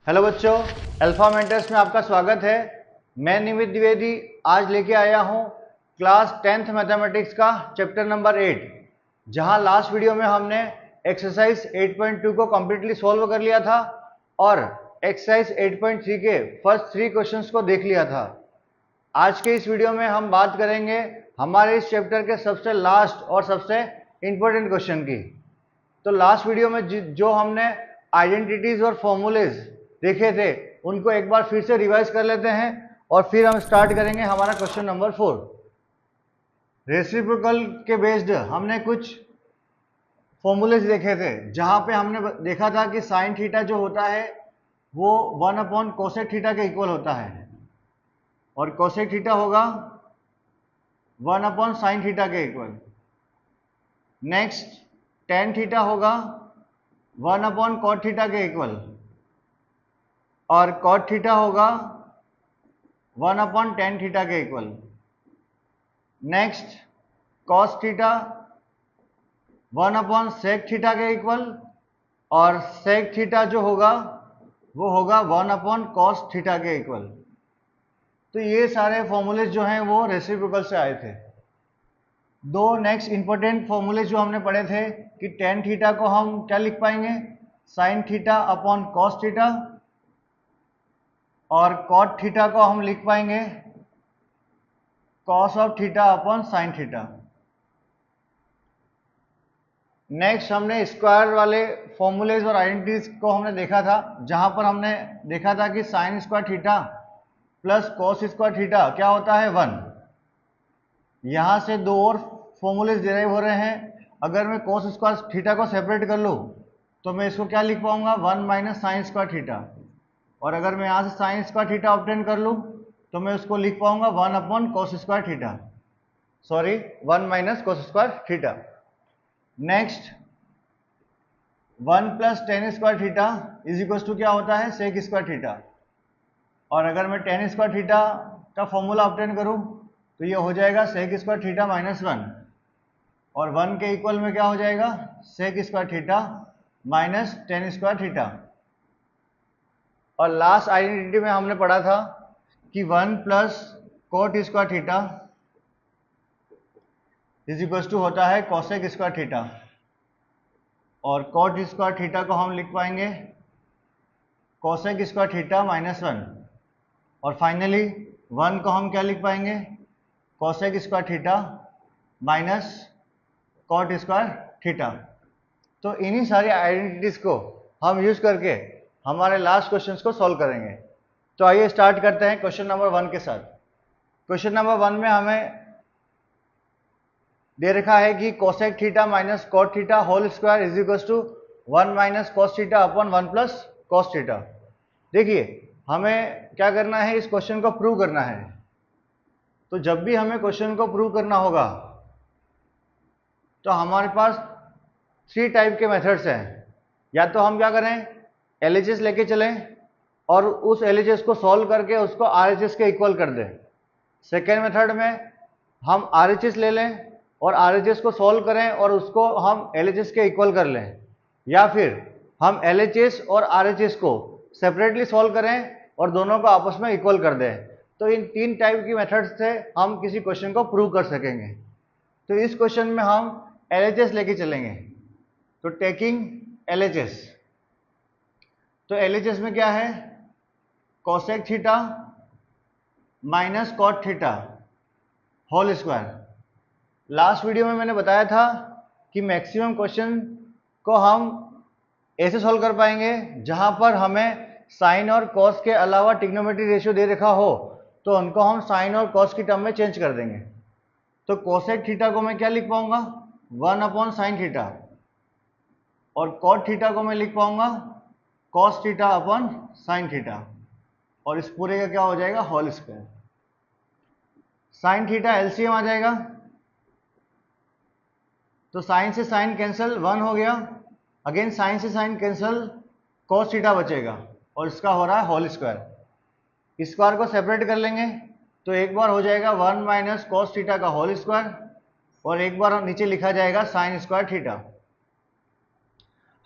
Hello बच्चों, alpha mentors में आपका स्वागत है। मैं निमित द्विवेदी आज लेके आया हूँ क्लास 10th मैथमेटिक्स का चैप्टर नंबर 8, जहाँ लास्ट वीडियो में हमने एक्सरसाइज 8.2 को कम्प्लीटली सॉल्व कर लिया था और एक्सरसाइज 8.3 के फर्स्ट 3 क्वेश्चंस को देख लिया था। आज के इस वीडियो में हम बात करेंगे हमारे इस चैप्टर के सबसे लास्ट और सबसे इम्पोर्टेंट क्वेश्चन की। तो लास्ट वीडियो में जो हमने आइडेंटिटीज और फॉर्मूलेज देखे थे उनको एक बार फिर से रिवाइज कर लेते हैं और फिर हम स्टार्ट करेंगे हमारा क्वेश्चन नंबर 4। रेसिप्रोकल के बेस्ड हमने कुछ फॉर्मूलेज देखे थे, जहां पे हमने देखा था कि साइन थीटा जो होता है वो 1 कोसेक थीटा के इक्वल होता है और कोसेक थीटा होगा 1 साइन थीटा के इक्वल। नेक्स्ट टेन थीटा होगा 1 कॉट थीटा के इक्वल और कॉट थीटा होगा 1 टेन थीटा के equal. Next cos theta 1 sec theta के इक्वल और सेक थीटा जो होगा वो होगा 1 कॉस थीटा के इक्वल। तो ये सारे फॉर्मूले जो हैं वो रेसिप्रोकल से आए थे। दो नेक्स्ट इंपॉर्टेंट फॉर्मूले जो हमने पढ़े थे कि टेन थीटा को हम क्या लिख पाएंगे, sine theta upon cos theta, और कॉट थीटा को हम लिख पाएंगे cos of theta upon sine theta. Next हमने स्क्वायर वाले फॉर्मूलेज और आइडेंटिटीज को हमने देखा था, जहां पर हमने देखा था कि sign square theta plus cos square theta क्या होता है 1। यहां से दो और फॉर्मूलेज डिराइव हो रहे हैं। अगर मैं कॉस स्क्वायर थीटा को सेपरेट कर लूँ तो मैं इसको क्या लिख पाऊंगा 1 माइनस साइन स्क्वायर थीटा, और अगर मैं यहाँ से साइन स्क्वायर थीटा ऑब्टेन कर लूँ तो मैं उसको लिख पाऊंगा 1 cos square theta, sorry 1 minus cos square theta. Next 1 plus tan square theta is equal to क्या होता है सेक स्क्वायर थीटा, और अगर मैं टेन स्क्वायर थीटा का फॉर्मूला ऑब्टेन करूँ तो ये हो जाएगा सेक स्क्वायर थीटा माइनस 1, और 1 के इक्वल में क्या हो जाएगा sec square theta minus tan square theta. और लास्ट आइडेंटिटी में हमने पढ़ा था कि 1 plus cot square theta is equal to होता है कोसेक स्क्वायर थीटा, और कोट स्क्वायर थीटा को हम लिख पाएंगे कोसेक स्क्वायर थीटा माइनस 1, और फाइनली 1 को हम क्या लिख पाएंगे cosec square theta minus cot square theta. तो इन्हीं सारी आइडेंटिटीज को हम यूज करके हमारे लास्ट क्वेश्चंस को सॉल्व करेंगे। तो आइए स्टार्ट करते हैं क्वेश्चन नंबर 1 के साथ। क्वेश्चन नंबर 1 में हमें दे रखा है कि cosec theta minus cot theta whole square is equal to 1 minus cos theta upon 1 plus cos theta. देखिए हमें क्या करना है, इस क्वेश्चन को प्रूव करना है। तो जब भी हमें क्वेश्चन को प्रूव करना होगा तो हमारे पास 3 टाइप के मेथड्स हैं। या तो हम क्या करें LHS लेके चलें और उस LHS को सॉल्व करके उसको RHS के इक्वल कर दें। सेकेंड मेथड में हम RHS ले लें और RHS को सॉल्व करें और उसको हम LHS के इक्वल कर लें, या फिर हम LHS और RHS को सेपरेटली सॉल्व करें और दोनों को आपस में इक्वल कर दें। तो इन 3 टाइप की मेथड से हम किसी क्वेश्चन को प्रूव कर सकेंगे। तो इस क्वेश्चन में हम LHS लेके चलेंगे। तो टेकिंग LHS, तो LHS में क्या है cosec theta minus cot theta whole square. Last video में मैंने बताया था कि मैक्सिमम क्वेश्चन को हम ऐसे सॉल्व कर पाएंगे जहां पर हमें साइन और कॉस के अलावा ट्रिग्नोमेट्री रेशियो दे रखा हो तो उनको हम साइन और कॉस की टर्म में चेंज कर देंगे। तो कोसेक थीटा को मैं क्या लिख पाऊंगा 1 साइन थीटा, और कॉट थीटा को मैं लिख पाऊंगा cos theta upon sine theta, और इस पूरे का क्या हो जाएगा whole square. Sine theta LCM आ जाएगा, तो साइन से साइन कैंसिल 1 हो गया, अगेन साइन से साइन कैंसिल कॉस थीटा बचेगा और इसका हो रहा है होल स्क्वायर। स्क्वायर को सेपरेट कर लेंगे तो एक बार हो जाएगा 1 माइनस कॉस थीटा का होल स्क्वायर, और एक बार नीचे लिखा जाएगा साइन स्क्वायर थीटा।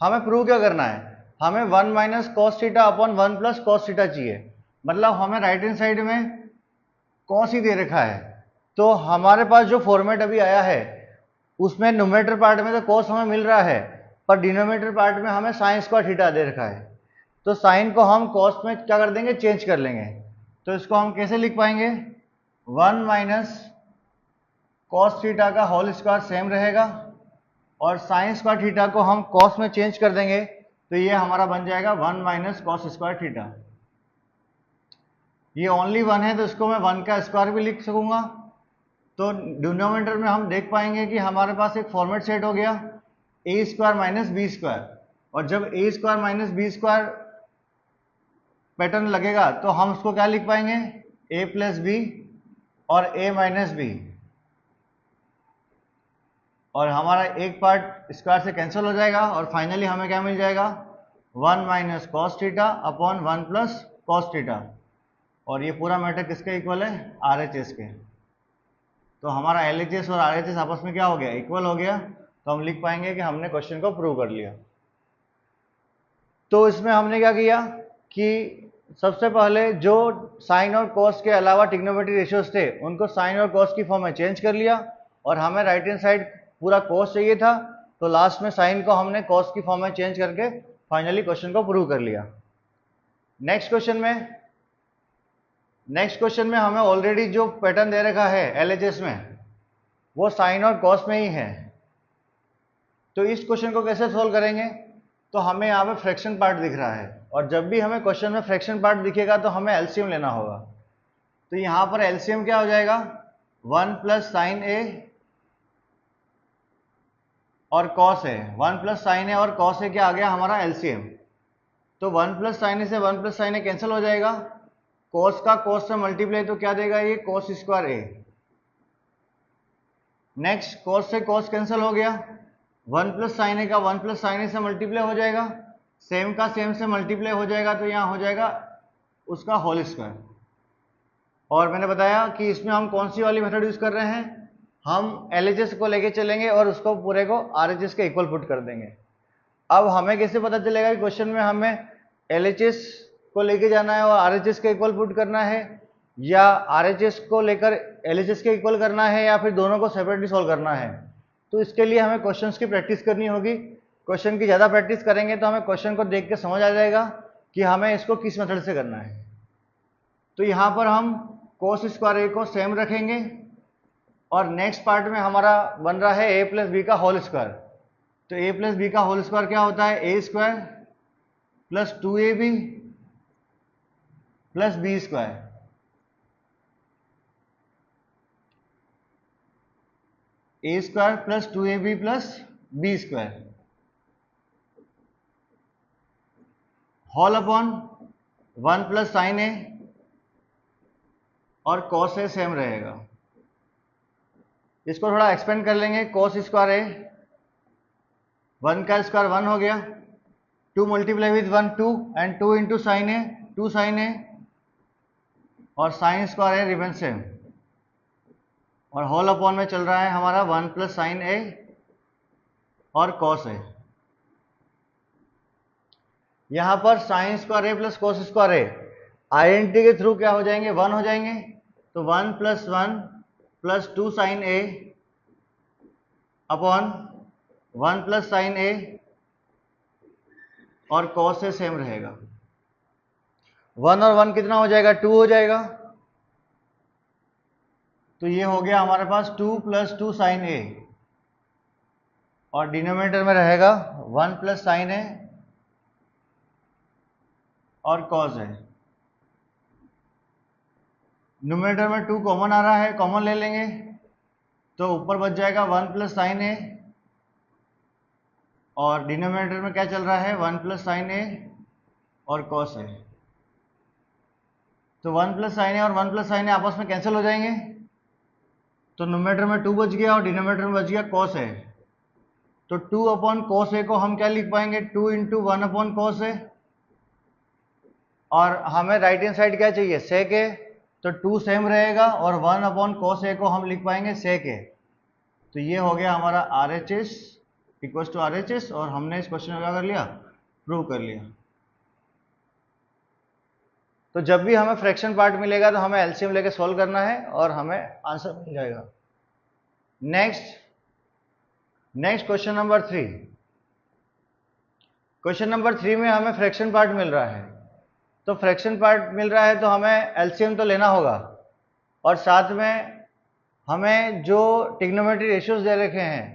हमें प्रूव क्या करना है, हमें 1 minus cos theta upon 1 plus cos theta चाहिए, मतलब हमें राइट हैंड साइड में कॉस ही दे रखा है। तो हमारे पास जो फॉर्मेट अभी आया है उसमें न्यूमरेटर पार्ट में तो कॉस हमें मिल रहा है, पर डिनोमिनेटर पार्ट में हमें साइन स्क्वायर थीटा दे रखा है। तो साइन को हम कॉस में क्या कर देंगे, चेंज कर लेंगे। तो इसको हम कैसे लिख पाएंगे, 1 माइनस कॉस थीटा का होल स्क्वायर सेम रहेगा, और साइन स्क्वायर थीटा को हम कॉस में चेंज कर देंगे, तो ये हमारा बन जाएगा 1 माइनस कॉस स्क्वायर थीटा। ये ओनली 1 है तो इसको मैं 1 का स्क्वायर भी लिख सकूंगा। तो डिनोमिनेटर में हम देख पाएंगे कि हमारे पास एक फॉर्मेट सेट हो गया a square minus b square, और जब a square minus b square pattern लगेगा तो हम उसको क्या लिख पाएंगे, ए प्लस बी और ए माइनस बी, और हमारा एक पार्ट स्क्वायर से कैंसिल हो जाएगा, और फाइनली हमें क्या मिल जाएगा, 1 minus cos theta upon 1 plus cos theta. और ये पूरा मैटर किसके इक्वल है, RHS के। तो हमारा LHS और RHS आपस में क्या हो गया, इक्वल हो गया। तो हम लिख पाएंगे कि हमने क्वेश्चन को प्रूव कर लिया। तो इसमें हमने क्या किया कि सबसे पहले जो साइन और कॉस के अलावा ट्रिग्नोमेट्री रेशियोज थे उनको साइन और कॉस की फॉर्म में चेंज कर लिया, और हमें राइट हैंड साइड पूरा कॉस चाहिए था, तो लास्ट में साइन को हमने कॉस की फॉर्म में चेंज करके फाइनली क्वेश्चन को प्रूव कर लिया। नेक्स्ट क्वेश्चन में हमें ऑलरेडी जो पैटर्न दे रखा है LHS में वो साइन और कॉस में ही है। तो इस क्वेश्चन को कैसे सोल्व करेंगे, तो हमें यहाँ पे फ्रैक्शन पार्ट दिख रहा है, और जब भी हमें क्वेश्चन में फ्रैक्शन पार्ट दिखेगा तो हमें एलसीएम लेना होगा। तो यहाँ पर एलसीएम क्या हो जाएगा, 1 प्लस साइन ए और cos A, 1 plus sine a और कॉस ए क्या आ गया हमारा एलसीएम। तो 1 प्लस साइन ए से 1 प्लस साइन ए कैंसिल हो जाएगा, कॉस का कॉस से मल्टीप्लाई तो क्या देगा ये कॉस स्क्वायर ए। नेक्स्ट कॉस से कॉस कैंसिल हो गया, 1 प्लस साइन ए का 1 प्लस साइन ए से मल्टीप्लाई हो जाएगा, सेम का सेम से मल्टीप्लाई हो जाएगा, तो यहाँ हो जाएगा उसका होल स्क्वायर। और मैंने बताया कि इसमें हम कौन सी वाली मेथड यूज कर रहे हैं, हम LHS को लेके चलेंगे और उसको पूरे को RHS के इक्वल पुट कर देंगे। अब हमें कैसे पता चलेगा कि क्वेश्चन में हमें LHS को लेके जाना है और RHS के इक्वल पुट करना है, या RHS को लेकर LHS के इक्वल करना है, या फिर दोनों को सेपरेटली सॉल्व करना है। तो इसके लिए हमें क्वेश्चंस की प्रैक्टिस करनी होगी। क्वेश्चन की ज़्यादा प्रैक्टिस करेंगे तो हमें क्वेश्चन को देख के समझ आ जाएगा कि हमें इसको किस मेथड से करना है। तो यहाँ पर हम कोस स्क्वायर ए को सेम रखेंगे, और नेक्स्ट पार्ट में हमारा बन रहा है ए प्लस बी का होल स्क्वायर। तो ए प्लस बी का होल स्क्वायर क्या होता है, a square plus 2ab plus B square. A square plus 2ab plus B square whole upon 1 plus sine a और कॉस ए सेम रहेगा। इसको थोड़ा एक्सपेंड कर लेंगे, कॉस स्क्वायर ए 1 का स्क्वायर 1 हो गया, 2 multiply with 1 2 and 2 into sine a 2 sine a, और sine square a remain same, और होल अपॉन में चल रहा है हमारा 1 प्लस साइन ए और कॉस ए। यहाँ पर साइन स्क्वायर ए प्लस कॉस स्क्वायर ए आइडेंटिटी के थ्रू क्या हो जाएंगे, 1 हो जाएंगे। तो 1 plus 1 plus 2 sine A upon 1 plus sine a और कॉस ए सेम रहेगा। 1 और 1 कितना हो जाएगा, 2 हो जाएगा। तो ये हो गया हमारे पास 2 प्लस 2 साइन ए, और डिनोमिनेटर में रहेगा 1 प्लस साइन ए और कॉस ए। न्यूमरेटर में 2 कॉमन आ रहा है, कॉमन ले लेंगे, तो ऊपर बच जाएगा 1 प्लस साइन ए, और डिनोमिनेटर में क्या चल रहा है 1 प्लस साइन ए और कॉस ए। तो 1 प्लस साइन ए और 1 प्लस साइन ए आपस में कैंसिल हो जाएंगे, तो न्यूमरेटर में 2 बच गया और डिनोमिनेटर में बच गया कॉस ए। तो 2 अपॉन कॉस ए को हम क्या लिख पाएंगे, 2 इंटू 1 अपॉन कॉस ए, और हमें राइट हैंड साइड क्या चाहिए, सेक ए, तो 2 सेम रहेगा, और 1 अपॉन कॉस ए को हम लिख पाएंगे सेक ए। तो ये हो गया हमारा RHS इक्वल्स टू RHS, और हमने इस क्वेश्चन में क्या कर लिया, प्रूव कर लिया। तो जब भी हमें फ्रैक्शन पार्ट मिलेगा तो हमें एलसीएम लेके सॉल्व करना है और हमें आंसर मिल जाएगा। Next question number 3। Question number 3 में हमें फ्रैक्शन पार्ट मिल रहा है, तो फ्रैक्शन पार्ट मिल रहा है तो हमें एलसीएम तो लेना होगा और साथ में हमें जो ट्रिग्नोमेट्री रेशियोज दे रखे हैं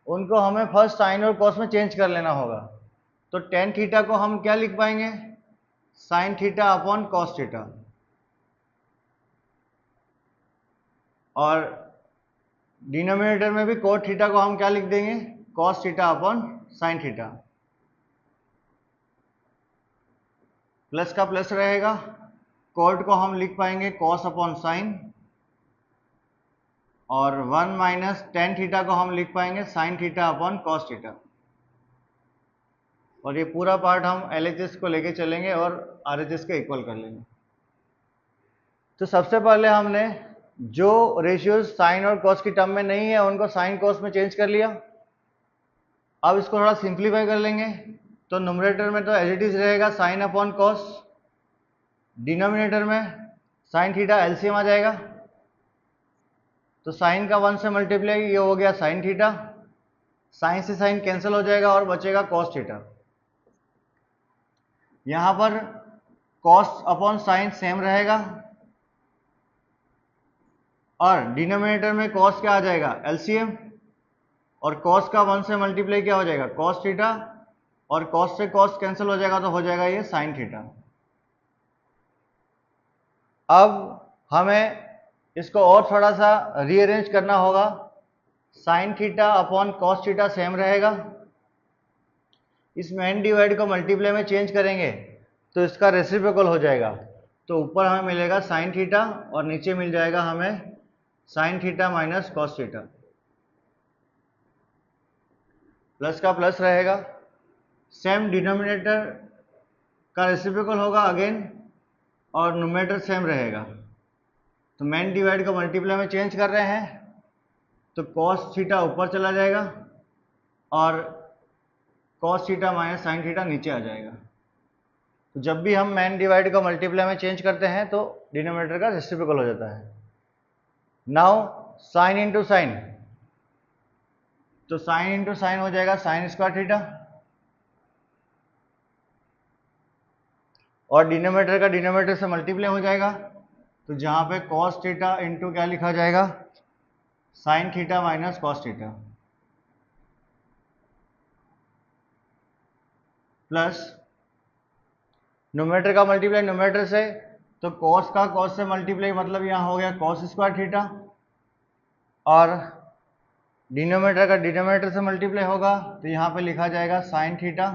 उनको हमें फर्स्ट साइन और कॉस में चेंज कर लेना होगा। तो टेन थीटा को हम क्या लिख पाएंगे, sine theta upon cos theta, और डिनोमिनेटर में भी कोट थीटा को हम क्या लिख देंगे, cos theta upon sine theta. Plus का प्लस रहेगा, कोट को हम लिख पाएंगे कॉस अपॉन साइन, और 1 माइनस टेन थीटा को हम लिख पाएंगे sine theta upon cos theta. और ये पूरा पार्ट हम LHS को लेके चलेंगे और RHS के इक्वल कर लेंगे। तो सबसे पहले हमने जो रेशियोज साइन और कॉस की टर्म में नहीं है उनको साइन कॉस में चेंज कर लिया। अब इसको थोड़ा सिंप्लीफाई कर लेंगे, तो न्यूमरेटर में तो एज इट इज रहेगा साइन अपॉन कॉस, डिनोमिनेटर में साइन थीटा एलसीएम आ जाएगा, तो साइन का 1 से मल्टीप्लाई ये हो गया साइन थीटा, साइन से साइन कैंसिल हो जाएगा और बचेगा कॉस थीटा। यहां पर कॉस अपॉन साइन सेम रहेगा और डिनोमिनेटर में कॉस क्या आ जाएगा, एलसीएम, और कॉस का 1 से मल्टीप्लाई क्या हो जाएगा, कॉस थीटा, और कॉस से कॉस कैंसिल हो जाएगा तो हो जाएगा ये साइन थीटा। अब हमें इसको और थोड़ा सा रीअरेंज करना होगा। Sine theta upon cos theta same रहेगा, इस मेन डिवाइड को मल्टीप्लाई में चेंज करेंगे तो इसका रेसिप्रोकल हो जाएगा, तो ऊपर हमें मिलेगा साइन थीटा और नीचे मिल जाएगा हमें sign theta minus cos theta. Plus का प्लस रहेगा, सेम डिनोमिनेटर का रेसिप्रोकल होगा अगेन, और न्यूमरेटर सेम रहेगा। तो मेन डिवाइड को मल्टीप्लाई में चेंज कर रहे हैं तो कॉस थीटा ऊपर चला जाएगा और cos theta minus sine theta नीचे आ जाएगा। तो जब भी हम मेन डिवाइड को मल्टीप्लाई में चेंज करते हैं तो डिनोमिनेटर का रेसिप्रोकल हो जाता है। नाउ साइन इंटू साइन, तो साइन इंटू साइन हो जाएगा साइन स्क्वायर थीटा, और डिनोमिनेटर का डिनोमिनेटर से मल्टीप्लाई हो जाएगा, तो जहां पे कॉस थीटा इंटू क्या लिखा जाएगा, sign theta minus cos theta, plus numerator का मल्टीप्लाई न्यूमरेटर से, तो कॉस का कॉस से मल्टीप्लाई मतलब यहां हो गया कॉस स्क्वायर थीटा, और डिनोमिनेटर का डिनोमिनेटर से मल्टीप्लाई होगा तो यहां पे लिखा जाएगा साइन थीटा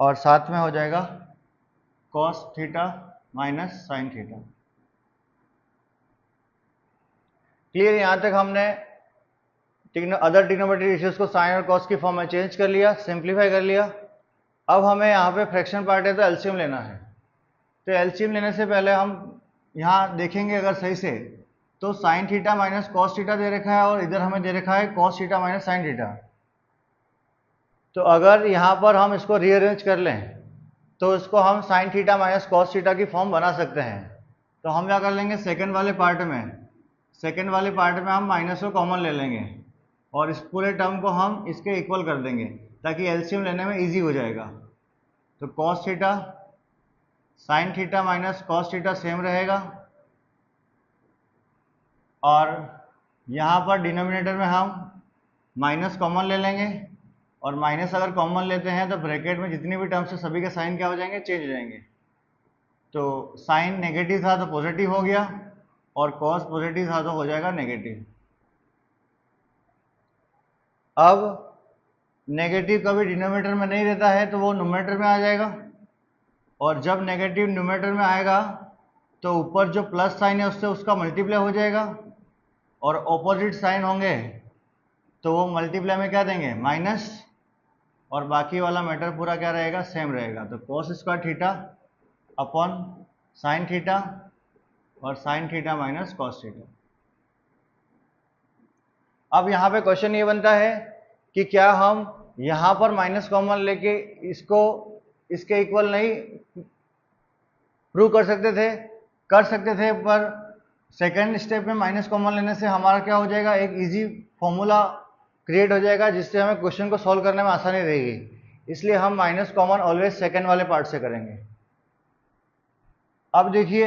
और साथ में हो जाएगा cos theta minus sine theta. Clear, यहां तक हमने अदर ट्रिग्नोमेट्री रेशियोज को साइन और कॉस की फॉर्म में चेंज कर लिया, सिंप्लीफाई कर लिया। अब हमें यहाँ पे फ्रैक्शन पार्ट है तो एलसीएम लेना है। तो एलसीएम लेने से पहले हम यहाँ देखेंगे अगर सही से, तो sine theta minus cos theta दे रखा है और इधर हमें दे रखा है cos theta minus sine theta. तो अगर यहाँ पर हम इसको रीअरेंज कर लें तो इसको हम sign theta minus cos theta की फॉर्म बना सकते हैं। तो हम क्या कर लेंगे, सेकेंड वाले पार्ट में हम माइनस को कॉमन ले लेंगे और इस पूरे टर्म को हम इसके इक्वल कर देंगे ताकि एलसीएम लेने में इजी हो जाएगा। तो cos theta sine theta minus cos theta same रहेगा, और यहाँ पर डिनोमिनेटर में हम माइनस कॉमन ले लेंगे, और माइनस अगर कॉमन लेते हैं तो ब्रैकेट में जितनी भी टर्म्स है सभी के साइन क्या हो जाएंगे, चेंज हो जाएंगे। तो साइन नेगेटिव था तो पॉजिटिव हो गया और कॉस पॉजिटिव था तो हो जाएगा नेगेटिव। अब नेगेटिव कभी डिनोमिनेटर में नहीं रहता है तो वो न्यूमरेटर में आ जाएगा, और जब नेगेटिव न्यूमरेटर में आएगा तो ऊपर जो प्लस साइन है उससे उसका मल्टीप्लाई हो जाएगा, और ऑपोजिट साइन होंगे तो वो मल्टीप्लाई में क्या देंगे, माइनस, और बाकी वाला मैटर पूरा क्या रहेगा, सेम रहेगा। तो cos square theta upon sine theta और sine theta minus cos theta. अब यहाँ पे क्वेश्चन ये बनता है कि क्या हम यहाँ पर माइनस कॉमन लेके इसको इसके इक्वल नहीं प्रूव कर सकते थे, पर सेकेंड स्टेप में माइनस कॉमन लेने से हमारा क्या हो जाएगा, एक इजी फॉर्मूला क्रिएट हो जाएगा जिससे हमें क्वेश्चन को सॉल्व करने में आसानी रहेगी। इसलिए हम माइनस कॉमन ऑलवेज सेकेंड वाले पार्ट से करेंगे। अब देखिए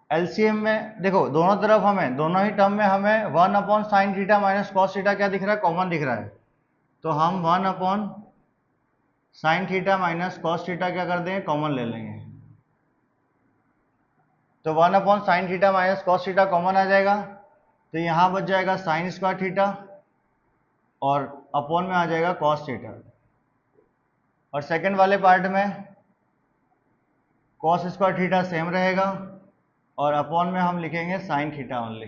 एलसीएम में देखो दोनों तरफ हमें, दोनों ही टर्म में हमें 1 upon sine theta minus cos theta क्या दिख रहा है, कॉमन दिख रहा है। तो हम 1 upon sine theta minus cos theta क्या कर देंगे, कॉमन ले लेंगे। तो 1 upon sine theta minus cos theta common आ जाएगा, तो यहाँ बच जाएगा साइन स्क्वायर थीटा और अपॉन में आ जाएगा कॉस थीटा। और सेकंड वाले पार्ट में कॉस स्क्वायर थीटा सेम रहेगा और अपॉन में हम लिखेंगे साइन थीटा ओनली।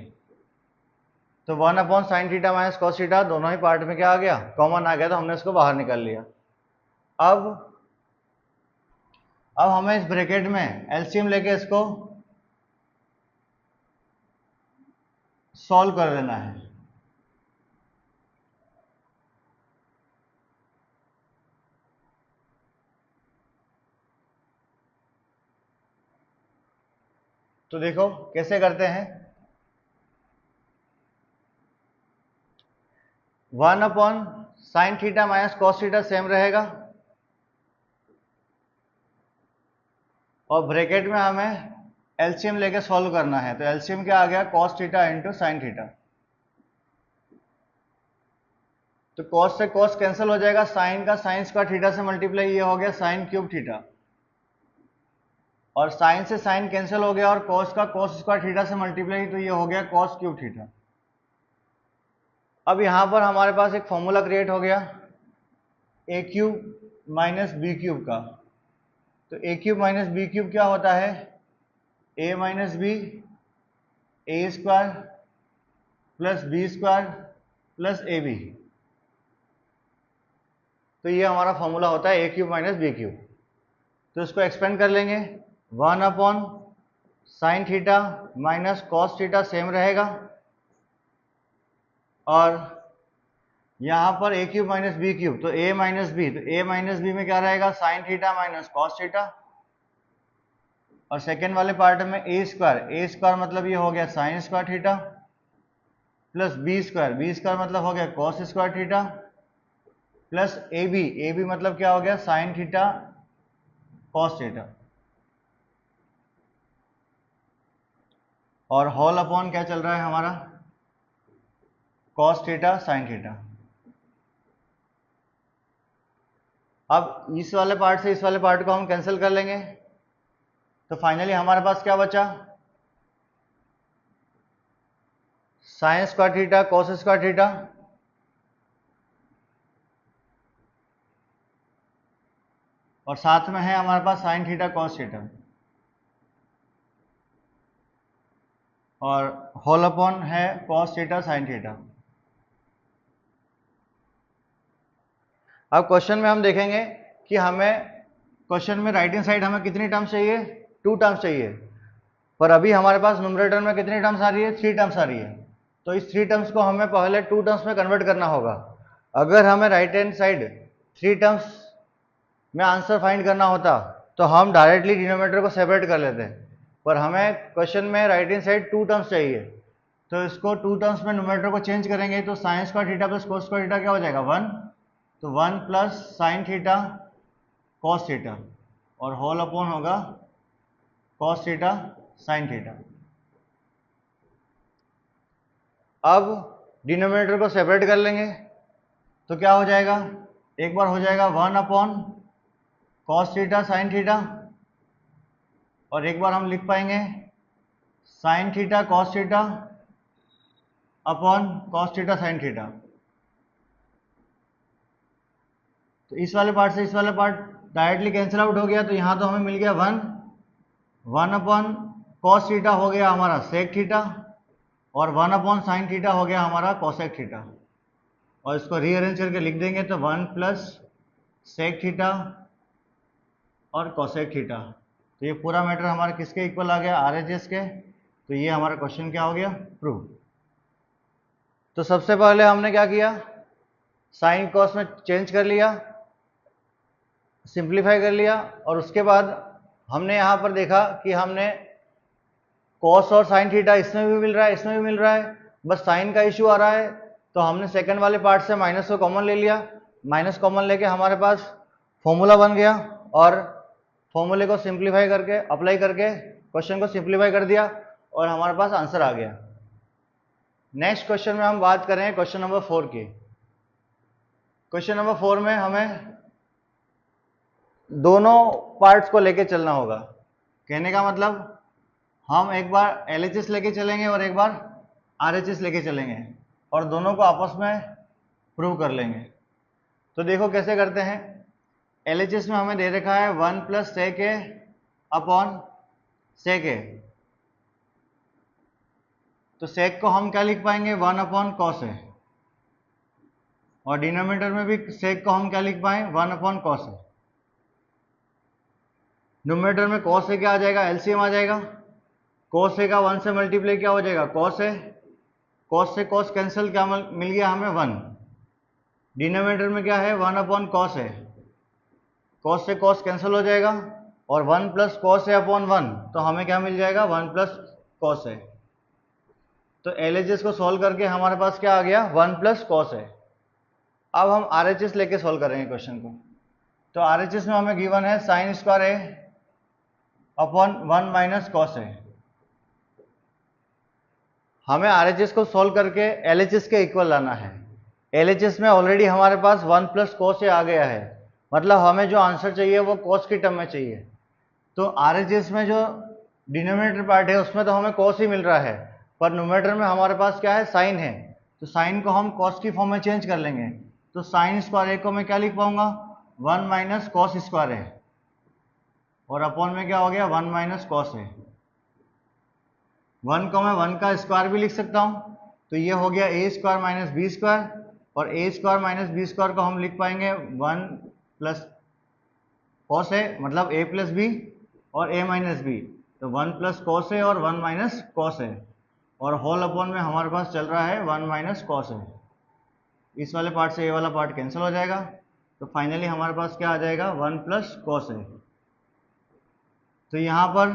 तो 1 upon sine theta minus cos theta दोनों ही पार्ट में क्या आ गया, कॉमन आ गया, तो हमने इसको बाहर निकाल लिया। अब हमें इस ब्रैकेट में एलसीएम लेके इसको सॉल्व कर लेना है। तो देखो कैसे करते हैं। 1 upon sine theta minus cos theta same रहेगा और ब्रैकेट में हमें एलसीएम लेके सॉल्व करना है। तो एलसीएम क्या आ गया, cos theta into sine theta. तो कॉस से कॉस कैंसिल हो जाएगा, साइन का साइन स्क्वायर थीटा से मल्टीप्लाई, ये हो गया साइन क्यूब थीटा। और साइन से साइन कैंसिल हो गया और कॉस का कॉस स्क्वायर थीटा से मल्टीप्लाई, तो ये हो गया कॉस क्यूब थीटा। अब यहां पर हमारे पास एक फॉर्मूला क्रिएट हो गया a cube minus b cube का। तो a cube minus b cube क्या होता है, a minus b a square plus B square plus A b. तो ये हमारा फॉर्मूला होता है a cube minus b cube. तो इसको एक्सपेंड कर लेंगे, 1 upon sine theta minus cos theta same रहेगा और यहां पर a cube minus b cube, तो ए माइनस बी, तो ए माइनस बी में क्या रहेगा, sine theta minus cos theta. और सेकेंड वाले पार्ट में ए स्क्वायर मतलब ये हो गया sine square theta plus B square मतलब हो गया कॉस स्क्वायर थीटा प्लस ए बी मतलब क्या हो गया, साइन थीटा कॉस थीटा। और होल अपॉन क्या चल रहा है हमारा, कॉस थीटा साइन थीटा। अब इस वाले पार्ट से इस वाले पार्ट को हम कैंसिल कर लेंगे, तो फाइनली हमारे पास क्या बचा, sign square theta cos square theta और साथ में है हमारे पास साइन थीटा कॉस थीटा और होल अपॉन है कॉस थीटा साइन थीटा। अब क्वेश्चन में हम देखेंगे कि हमें क्वेश्चन में राइट हैंड साइड हमें कितनी टर्म्स चाहिए, 2 टर्म्स चाहिए, पर अभी हमारे पास न्यूमरेटर में कितनी टर्म्स आ रही है, 3 टर्म्स आ रही है। तो इस 3 टर्म्स को हमें पहले 2 टर्म्स में कन्वर्ट करना होगा। अगर हमें राइट हैंड साइड 3 टर्म्स में आंसर फाइंड करना होता तो हम डायरेक्टली डिनोमिनेटर को सेपरेट कर लेते, पर हमें क्वेश्चन में राइट हैंड साइड 2 टर्म्स चाहिए। तो इसको 2 टर्म्स में न्यूमरेटर को चेंज करेंगे, तो sign square theta plus cos square theta क्या हो जाएगा, 1। तो 1 plus sign theta cos theta और होल अपॉन होगा कॉस थीटा साइन थीटा। अब डिनोमिनेटर को सेपरेट कर लेंगे, तो क्या हो जाएगा, एक बार हो जाएगा 1 upon cos theta sine theta और एक बार हम लिख पाएंगे sign theta cos theta upon cos theta sine theta. तो इस वाले पार्ट से इस वाला पार्ट डायरेक्टली कैंसिल आउट हो गया, तो यहां तो हमें मिल गया 1 अपॉन कॉस थीटा हो गया हमारा सेक थीटा और 1 अपॉन साइन थीटा हो गया हमारा कोसेक थीटा। और इसको रीअरेंज करके लिख देंगे, तो 1 प्लस सेक थीटा और कोसेक थीटा। तो ये पूरा मैटर हमारा किसके इक्वल आ गया, RHS के। तो ये हमारा क्वेश्चन क्या हो गया, प्रूव। तो सबसे पहले हमने क्या किया, साइन कॉस में चेंज कर लिया, सिंप्लीफाई कर लिया, और उसके बाद हमने यहाँ पर देखा कि हमने कॉस और साइन थीटा इसमें भी मिल रहा है, इसमें भी मिल रहा है, बस साइन का इशू आ रहा है, तो हमने सेकंड वाले पार्ट से माइनस को कॉमन ले लिया। माइनस कॉमन लेके हमारे पास फॉर्मूला बन गया, और फॉर्मूले को सिंप्लीफाई करके, अप्लाई करके क्वेश्चन को सिंप्लीफाई कर दिया, और हमारे पास आंसर आ गया। नेक्स्ट क्वेश्चन में हम बात करें क्वेश्चन नंबर 4 की। क्वेश्चन नंबर 4 में हमें दोनों पार्ट्स को लेके चलना होगा। कहने का मतलब हम एक बार LHS लेके चलेंगे और एक बार RHS लेके चलेंगे, और दोनों को आपस में प्रूव कर लेंगे। तो देखो कैसे करते हैं। LHS में हमें दे रखा है 1 + sec a upon sec a। तो sec को हम क्या लिख पाएंगे, 1 अपॉन cos a, और डिनोमिनेटर में भी sec को हम क्या लिख पाए, 1 अपॉन cos a। न्यूमरेटर में cos a क्या आ जाएगा, LCM आ जाएगा। cos a का 1 से मल्टीप्लाई क्या हो जाएगा, cos a, cos से cos कैंसिल, क्या मिल गया हमें, 1। डिनोमिनेटर में क्या है, 1 अपॉन cos a, cos से cos कैंसिल हो जाएगा, और 1 + cos a अपॉन 1, तो हमें क्या मिल जाएगा, 1 + cos a। तो LHS को सॉल्व करके हमारे पास क्या आ गया, 1 + cos a। अब हम RHS लेके सॉल्व करेंगे क्वेश्चन को। तो RHS में हमें गिवन है sin square a upon 1 - cos a। हमें RHS को सॉल्व करके LHS के इक्वल लाना है। LHS में ऑलरेडी हमारे पास 1 + cos a आ गया है, मतलब हमें जो आंसर चाहिए वो cos की टर्म में चाहिए। तो RHS में जो डिनोमिनेटर पार्ट है उसमें तो हमें cos ही मिल रहा है, पर न्यूमरेटर में हमारे पास क्या है, साइन है। तो साइन को हम cos की फॉर्म में चेंज कर लेंगे। तो sin स्क्वायर a को मैं क्या लिख पाऊंगा, 1 - cos स्क्वायर a, और अपॉन में क्या हो गया, 1 - cos a। 1 को मैं 1 का स्क्वायर भी लिख सकता हूं, तो ये हो गया a² - b², और a² - b² को हम लिख पाएंगे 1 + cos a, मतलब a + b और a - b, तो 1 + cos a और 1 - cos a, और होल अपॉन में हमारे पास चल रहा है 1 - cos a। इस वाले पार्ट से ये वाला पार्ट कैंसिल हो जाएगा, तो फाइनली हमारे पास क्या आ जाएगा, 1 + cos a। तो यहाँ पर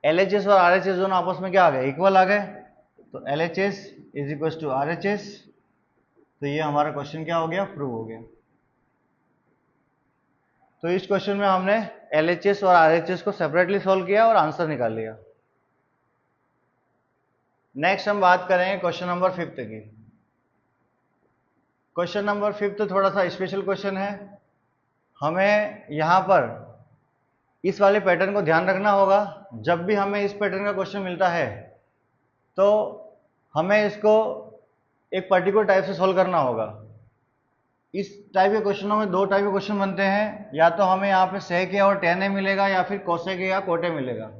LHS और RHS दोनों आपस में क्या आ गए, इक्वल आ गए। तो LHS = RHS। तो ये हमारा क्वेश्चन क्या हो गया, प्रूव हो गया। तो इस क्वेश्चन में हमने LHS और RHS को सेपरेटली सॉल्व किया और आंसर निकाल लिया। नेक्स्ट हम बात करेंगे क्वेश्चन नंबर 5 की। क्वेश्चन नंबर 5 थोड़ा सा स्पेशल क्वेश्चन है। हमें यहाँ पर इस वाले पैटर्न को ध्यान रखना होगा। जब भी हमें इस पैटर्न का क्वेश्चन मिलता है तो हमें इसको एक पर्टिकुलर टाइप से सॉल्व करना होगा। इस टाइप के क्वेश्चनों में 2 टाइप के क्वेश्चन बनते हैं, या तो हमें यहाँ पे sec a और tan a मिलेगा, या फिर cosec a या cot a मिलेगा।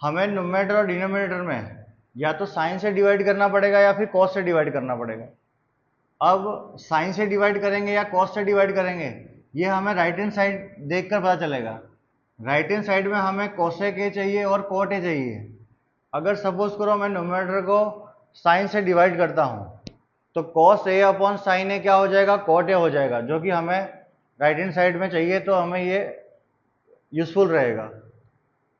हमें न्यूमरेटर और डिनोमिनेटर में या तो साइन से डिवाइड करना पड़ेगा या फिर cos से डिवाइड करना पड़ेगा। अब साइन से डिवाइड करेंगे या cos से डिवाइड करेंगे, ये हमें राइट हैंड साइड देखकर पता चलेगा। राइट हैंड साइड में हमें cosec a चाहिए और cot a चाहिए। अगर सपोज करो मैं न्यूमरेटर को साइन से डिवाइड करता हूँ, तो cos a upon sine a क्या हो जाएगा, cot a हो जाएगा, जो कि हमें राइट हैंड साइड में चाहिए, तो हमें ये यूजफुल रहेगा।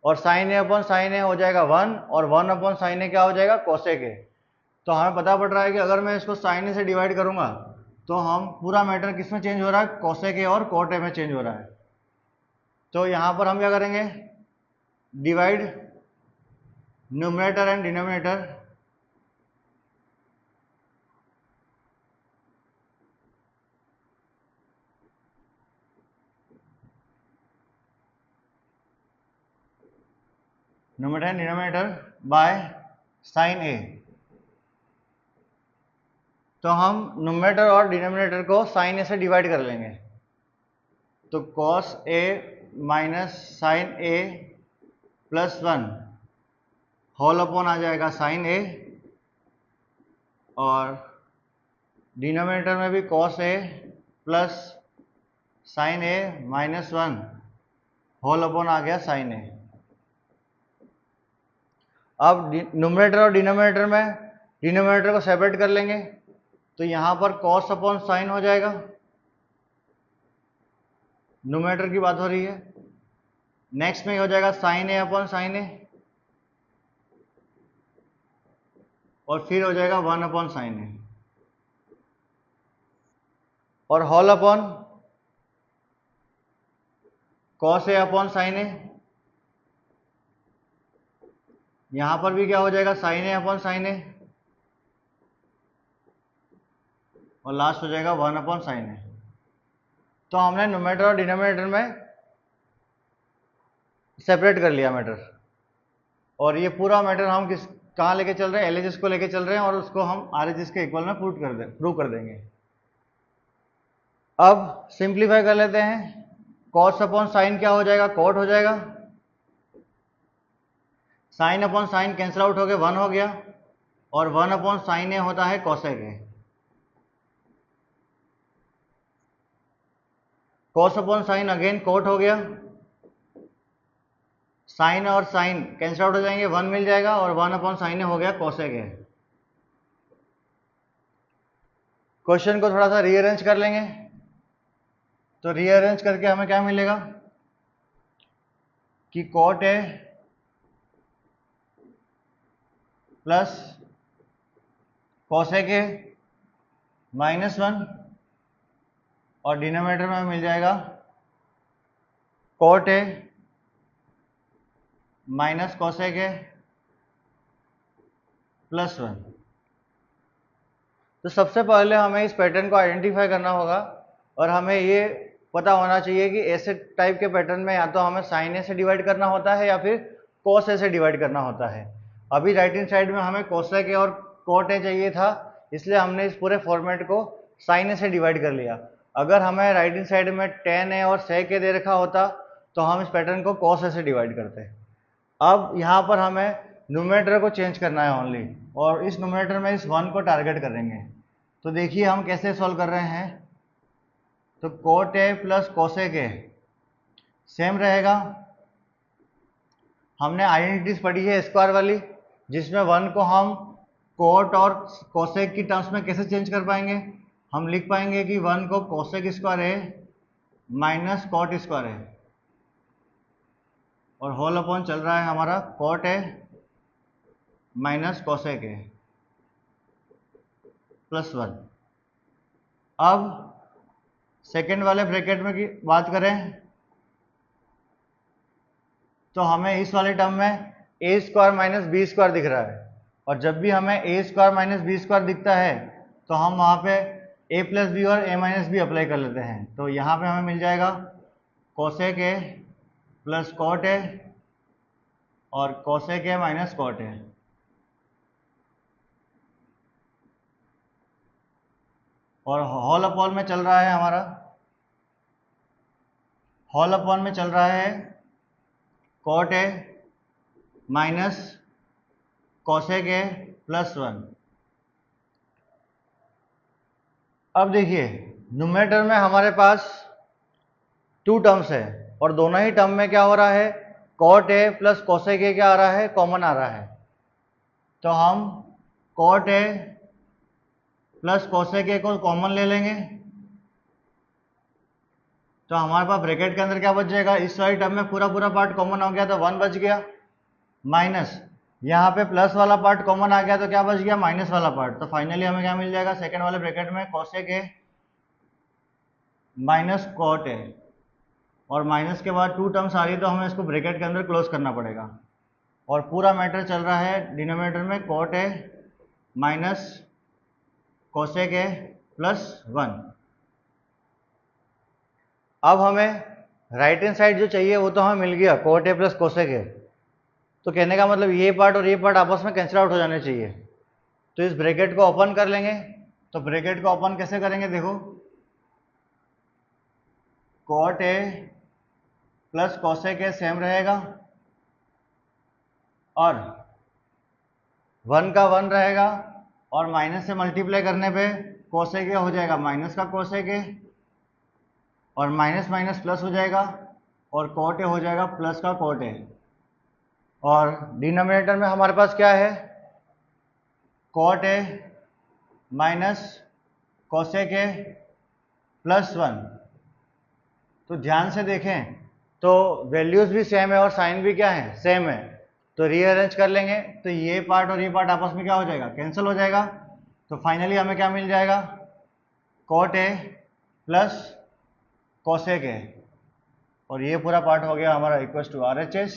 और sine a upon sine a हो जाएगा 1, और 1 अपॉन साइन a क्या हो जाएगा, cosec a। तो हमें पता पड़ रहा है कि अगर मैं इसको साइन a से डिवाइड करूंगा तो हम पूरा मैटर किस में चेंज हो रहा है, cosec a और cot a में चेंज हो रहा है। तो यहाँ पर हम क्या करेंगे, divide numerator and denominator. Numerator and denominator by sine a। तो हम न्यूमरेटर और डिनोमिनेटर को साइन a से डिवाइड कर लेंगे। तो cos a minus sine a plus 1 whole upon आ जाएगा साइन a, और डिनोमिनेटर में भी cos a plus sine a minus 1 whole upon आ गया साइन a। अब न्यूमरेटर और डिनोमिनेटर में डिनोमिनेटर को सेपरेट कर लेंगे। तो यहां पर कॉस अपॉन साइन हो जाएगा, न्यूमरेटर की बात हो रही है। नेक्स्ट में हो जाएगा sine A upon sine a, और फिर हो जाएगा 1 अपॉन साइन ए, और whole upon cos A upon sine ए। यहां पर भी क्या हो जाएगा, sine A upon sine a, और लास्ट हो जाएगा 1 अपॉन साइन ए। तो हमने न्यूमरेटर और डिनोमिनेटर में सेपरेट कर लिया मैटर, और ये पूरा मैटर हम कहाँ लेके चल रहे हैं, एलएचएस को लेके चल रहे हैं, और उसको हम आरएचएस के इक्वल में प्रूव कर देंगे। अब सिंप्लीफाई कर लेते हैं। कॉस अपॉन साइन क्या हो जाएगा, कॉट हो जाएगा। Sine upon sine cancel out हो गया, 1 हो गया, और 1 अपॉन साइन ए होता है cosec A. Cos upon sine again cot हो गया, साइन और साइन कैंसिल आउट हो जाएंगे, 1 मिल जाएगा, और 1 अपॉन साइन ए हो गया कॉसेक ए। क्वेश्चन को थोड़ा सा रीअरेंज कर लेंगे, तो रीअरेंज करके हमें क्या मिलेगा कि cot A plus cosec A -1, और डिनोमिनेटर में मिल जाएगा cot A minus cosec A +1। तो सबसे पहले हमें इस पैटर्न को आइडेंटिफाई करना होगा, और हमें ये पता होना चाहिए कि ऐसे टाइप के पैटर्न में या तो हमें साइन ए से डिवाइड करना होता है या फिर कॉस ए से डिवाइड करना होता है। अभी राइट हैंड साइड में हमें कॉसेक ए और कॉट ए चाहिए था, इसलिए हमने इस पूरे फॉर्मेट को साइन ए से डिवाइड कर लिया। अगर हमें राइट हैंड साइड में टेन ए और सेक ए दे रखा होता तो हम इस पैटर्न को कॉस ए से डिवाइड करते। अब यहाँ पर हमें न्यूमरेटर को चेंज करना है ओनली, और इस न्यूमरेटर में इस 1 को टारगेट करेंगे। तो देखिए हम कैसे सॉल्व कर रहे हैं। तो cot A plus cosec A same रहेगा। हमने आइडेंटिटीज पढ़ी है स्क्वायर वाली, जिसमें 1 को हम कोट और कोसेक की टर्म्स में कैसे चेंज कर पाएंगे। हम लिख पाएंगे कि 1 को cosec square A minus cot square A, और होल अपॉन चल रहा है हमारा cot A minus cosec A +1। अब सेकेंड वाले ब्रैकेट में की बात करें तो हमें इस वाले टर्म में A square minus b square दिख रहा है, और जब भी हमें ए स्क्वायर माइनस बी स्क्वायर दिखता है तो हम वहाँ पे ए प्लस बी और ए माइनस बी अप्लाई कर लेते हैं। तो यहाँ पे हमें मिल जाएगा कोसेक ए प्लस कॉट ए और कोसेक ए माइनस कॉट ए। और होल अपॉन में चल रहा है हमारा, होल अपॉन में चल रहा है cot A minus cosec A +1। अब देखिए न्यूमरेटर में हमारे पास 2 टर्म्स है, और दोनों ही टर्म में क्या हो रहा है, cot A plus cosec A क्या आ रहा है, कॉमन आ रहा है। तो हम cot A plus cosec A को कॉमन ले लेंगे, तो हमारे पास ब्रैकेट के अंदर क्या बच जाएगा, इस वाली टर्म में पूरा पूरा पार्ट कॉमन हो गया तो 1 बच गया, माइनस यहाँ पे प्लस वाला पार्ट कॉमन आ गया तो क्या बच गया, माइनस वाला पार्ट। तो फाइनली हमें क्या मिल जाएगा, सेकेंड वाले ब्रैकेट में कोसेक ए माइनस कॉट ए, और माइनस के बाद 2 टर्म्स आ रही है तो हमें इसको ब्रैकेट के अंदर क्लोज करना पड़ेगा। और पूरा मैटर चल रहा है डिनोमिनेटर में cot A minus cosec A +1। अब हमें राइट हैंड साइड जो चाहिए वो तो हमें मिल गया, cot A plus cosec A. तो कहने का मतलब ये पार्ट और ये पार्ट आपस में कैंसिल आउट हो जाने चाहिए। तो इस ब्रैकेट को ओपन कर लेंगे। तो ब्रैकेट को ओपन कैसे करेंगे, देखो cot A plus cosec A same रहेगा, और 1 का 1 रहेगा, और माइनस से मल्टीप्लाई करने पे कोसेक ए हो जाएगा माइनस का कोसेक ए, और माइनस माइनस प्लस हो जाएगा, और कॉट ए हो जाएगा प्लस का कॉट ए। और डिनोमिनेटर में हमारे पास क्या है, cot A minus cosec A +1। तो ध्यान से देखें तो वैल्यूज भी सेम है और साइन भी क्या है, सेम है। तो रीअरेंज कर लेंगे तो ये पार्ट और ये पार्ट आपस में क्या हो जाएगा, कैंसिल हो जाएगा। तो फाइनली हमें क्या मिल जाएगा, cot A plus cosec A, और ये पूरा पार्ट हो गया हमारा इक्वल टू RHS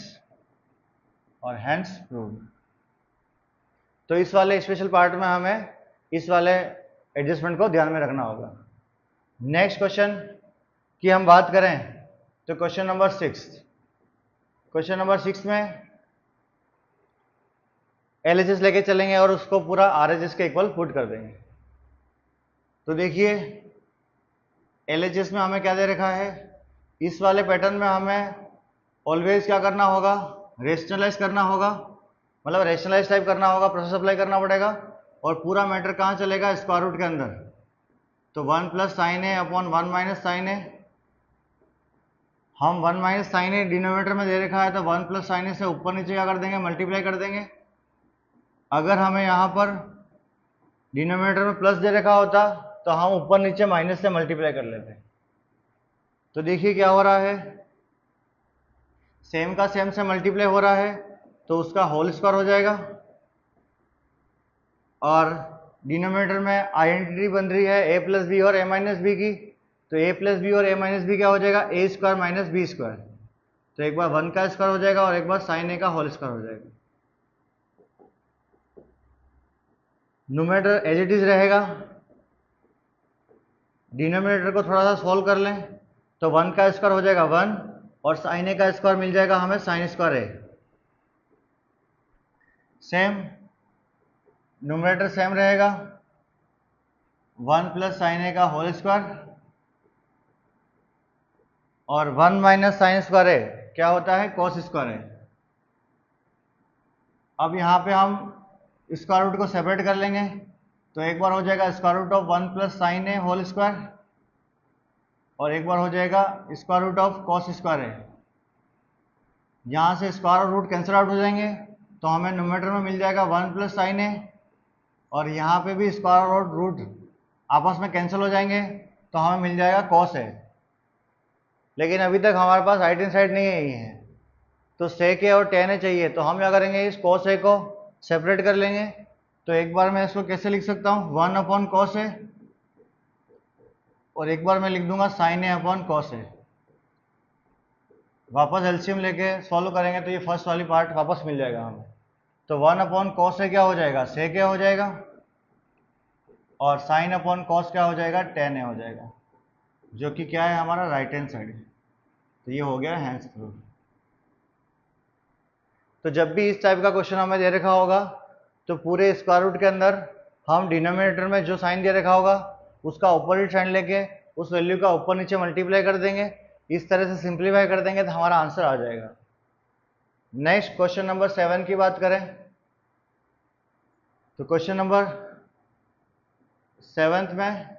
और हैंस प्रूव्ड। तो इस वाले स्पेशल पार्ट में हमें इस वाले एडजस्टमेंट को ध्यान में रखना होगा। नेक्स्ट क्वेश्चन की हम बात करें तो क्वेश्चन नंबर 6। क्वेश्चन नंबर 6 में LHS लेके चलेंगे और उसको पूरा RHS के इक्वल पुट कर देंगे। तो देखिए LHS में हमें क्या दे रखा है, इस वाले पैटर्न में हमें ऑलवेज क्या करना होगा, रेशनलाइज करना होगा, मतलब रेशनलाइज टाइप करना होगा, प्रोसेस अप्लाई करना पड़ेगा। और पूरा मैटर कहाँ चलेगा, स्क्वायर रूट के अंदर। तो 1 + sin a upon 1 - sin a, हम 1 - sin a डिनोमिनेटर में दे रखा है तो 1 + sin a से ऊपर नीचे क्या कर देंगे, मल्टीप्लाई कर देंगे। अगर हमें यहाँ पर डिनोमिनेटर में प्लस दे रखा होता तो हम ऊपर नीचे माइनस से मल्टीप्लाई कर लेते। तो देखिए क्या हो रहा है, सेम का सेम से मल्टीप्लाई हो रहा है तो उसका होल स्क्वायर हो जाएगा। और डिनोमिनेटर में आइडेंटिटी बन रही है a + b और a - b की, तो a + b और a - b क्या हो जाएगा, a² - b²। तो एक बार 1 का स्क्वायर हो जाएगा और एक बार sin a का होल स्क्वायर हो जाएगा। न्यूमरेटर एज इट इज रहेगा। डिनोमिनेटर को थोड़ा सा सॉल्व कर लें तो 1 का स्क्वायर हो जाएगा 1 और sin a का स्क्वायर मिल जाएगा हमें sin² a। Same numerator same रहेगा, 1 + sin a का होल स्क्वायर और 1 - sin² a क्या होता है, cos² a। अब यहाँ पे हम स्क्वायर रूट को सेपरेट कर लेंगे तो एक बार हो जाएगा square root of 1 + sin a whole square और एक बार हो जाएगा square root of cos² a। यहाँ से स्क्वायर और रूट कैंसिल आउट हो जाएंगे तो हमें न्यूमरेटर में मिल जाएगा 1 + sin a और यहाँ पे भी स्क्वायर और रूट आपस में कैंसिल हो जाएंगे तो हमें मिल जाएगा cos a। लेकिन अभी तक हमारे पास राइट हैंड साइड नहीं आई है तो sec a और tan a चाहिए। तो हम क्या करेंगे, इस cos a को सेपरेट कर लेंगे। तो एक बार मैं इसको कैसे लिख सकता हूँ, 1/cos a और एक बार मैं लिख दूंगा sin a/cos a। वापस एलसीएम लेके सॉल्व करेंगे तो ये फर्स्ट वाली पार्ट वापस मिल जाएगा हमें। तो 1/cos a क्या हो जाएगा, sec a हो जाएगा और sin/cos क्या हो जाएगा, tan a हो जाएगा, जो कि क्या है हमारा राइट हैंड साइड है। तो ये हो गया हैंस प्रूफ। तो जब भी इस टाइप का क्वेश्चन हमें दे रखा होगा तो पूरे स्क्वायर रूट के अंदर हम डिनोमिनेटर में जो साइन दे रखा होगा उसका अपोजिट साइन लेके उस वैल्यू का ऊपर नीचे मल्टीप्लाई कर देंगे। इस तरह से सिंप्लीफाई कर देंगे तो हमारा आंसर आ जाएगा। नेक्स्ट क्वेश्चन नंबर 7 की बात करें तो क्वेश्चन नंबर 7 में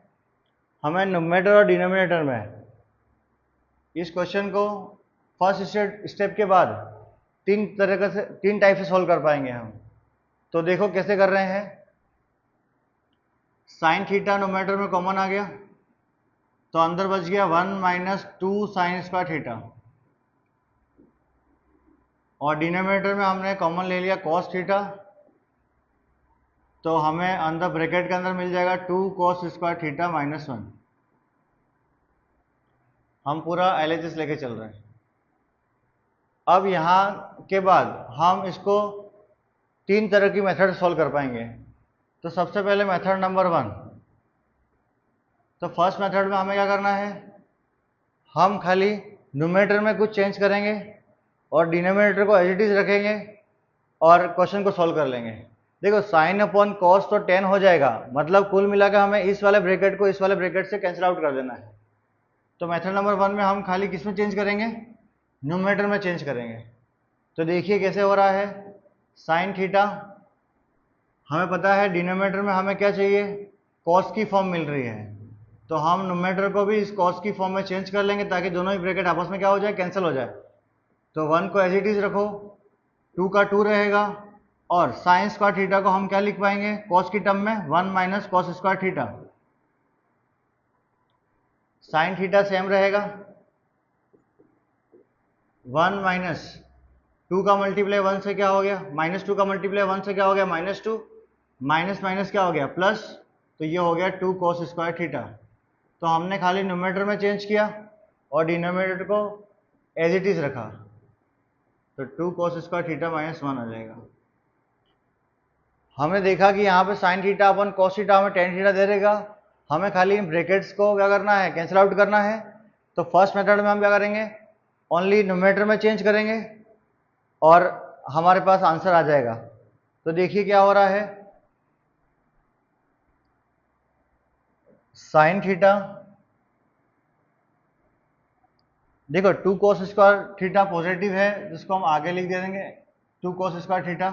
हमें न्यूमरेटर और डिनोमिनेटर में इस क्वेश्चन को फर्स्ट स्टेप के बाद तीन टाइप से सॉल्व कर पाएंगे हम। तो देखो कैसे कर रहे हैं, साइन थीटा न्यूमरेटर में कॉमन आ गया तो अंदर बच गया 1 - 2 sin² थीटा और डिनोमिनेटर में हमने कॉमन ले लिया cos थीटा तो हमें अंदर ब्रैकेट के अंदर मिल जाएगा 2 cos² थीटा -1। हम पूरा LHS लेके चल रहे हैं। अब यहाँ के बाद हम इसको 3 तरह की मेथड सॉल्व कर पाएंगे। तो सबसे पहले मेथड नंबर 1। तो फर्स्ट मेथड में हमें क्या करना है, हम खाली न्यूमरेटर में कुछ चेंज करेंगे और डिनोमिनेटर को एज इट इज रखेंगे और क्वेश्चन को सॉल्व कर लेंगे। देखो sin/cos तो tan हो जाएगा, मतलब कुल मिलाकर हमें इस वाले ब्रैकेट को इस वाले ब्रैकेट से कैंसिल आउट कर देना है। तो मेथड नंबर 1 में हम खाली किस में चेंज करेंगे, न्यूमरेटर में चेंज करेंगे। तो देखिए कैसे हो रहा है, साइन थीटा हमें पता है डिनोमिनेटर में हमें क्या चाहिए, कॉस की फॉर्म मिल रही है तो हम न्यूमरेटर को भी इस कॉस की फॉर्म में चेंज कर लेंगे ताकि दोनों ही ब्रैकेट आपस में क्या हो जाए, कैंसिल हो जाए। तो 1 को एज इट इज रखो, 2 का 2 रहेगा और sin² थीटा को हम क्या लिख पाएंगे, कॉस की टर्म में 1 - cos² theta. Sine theta same रहेगा, 1 माइनस 2 का मल्टीप्लाई 1 से क्या हो गया, -2 का मल्टीप्लाई 1 से क्या हो गया, -2, माइनस माइनस क्या हो गया, प्लस, तो ये हो गया 2 cos स्क्वायर थीटा। तो हमने खाली न्यूमरेटर में चेंज किया और डिनोमिनेटर को एज इट इज रखा, तो 2 cos स्क्वायर थीटा -1 आ जाएगा। हमने देखा कि यहाँ पे साइन थीटा अपन cos थीटा में tan थीटा दे देगा, हमें खाली इन ब्रैकेट्स को क्या करना है, कैंसिल आउट करना है। तो फर्स्ट मेथड में हम क्या करेंगे, ओनली न्यूमरेटर में चेंज करेंगे और हमारे पास आंसर आ जाएगा। तो देखिए क्या हो रहा है, साइन थीटा, देखो 2 cos स्क्वायर थीटा पॉजिटिव है, जिसको हम आगे लिख दे देंगे 2 cos स्क्वायर थीटा।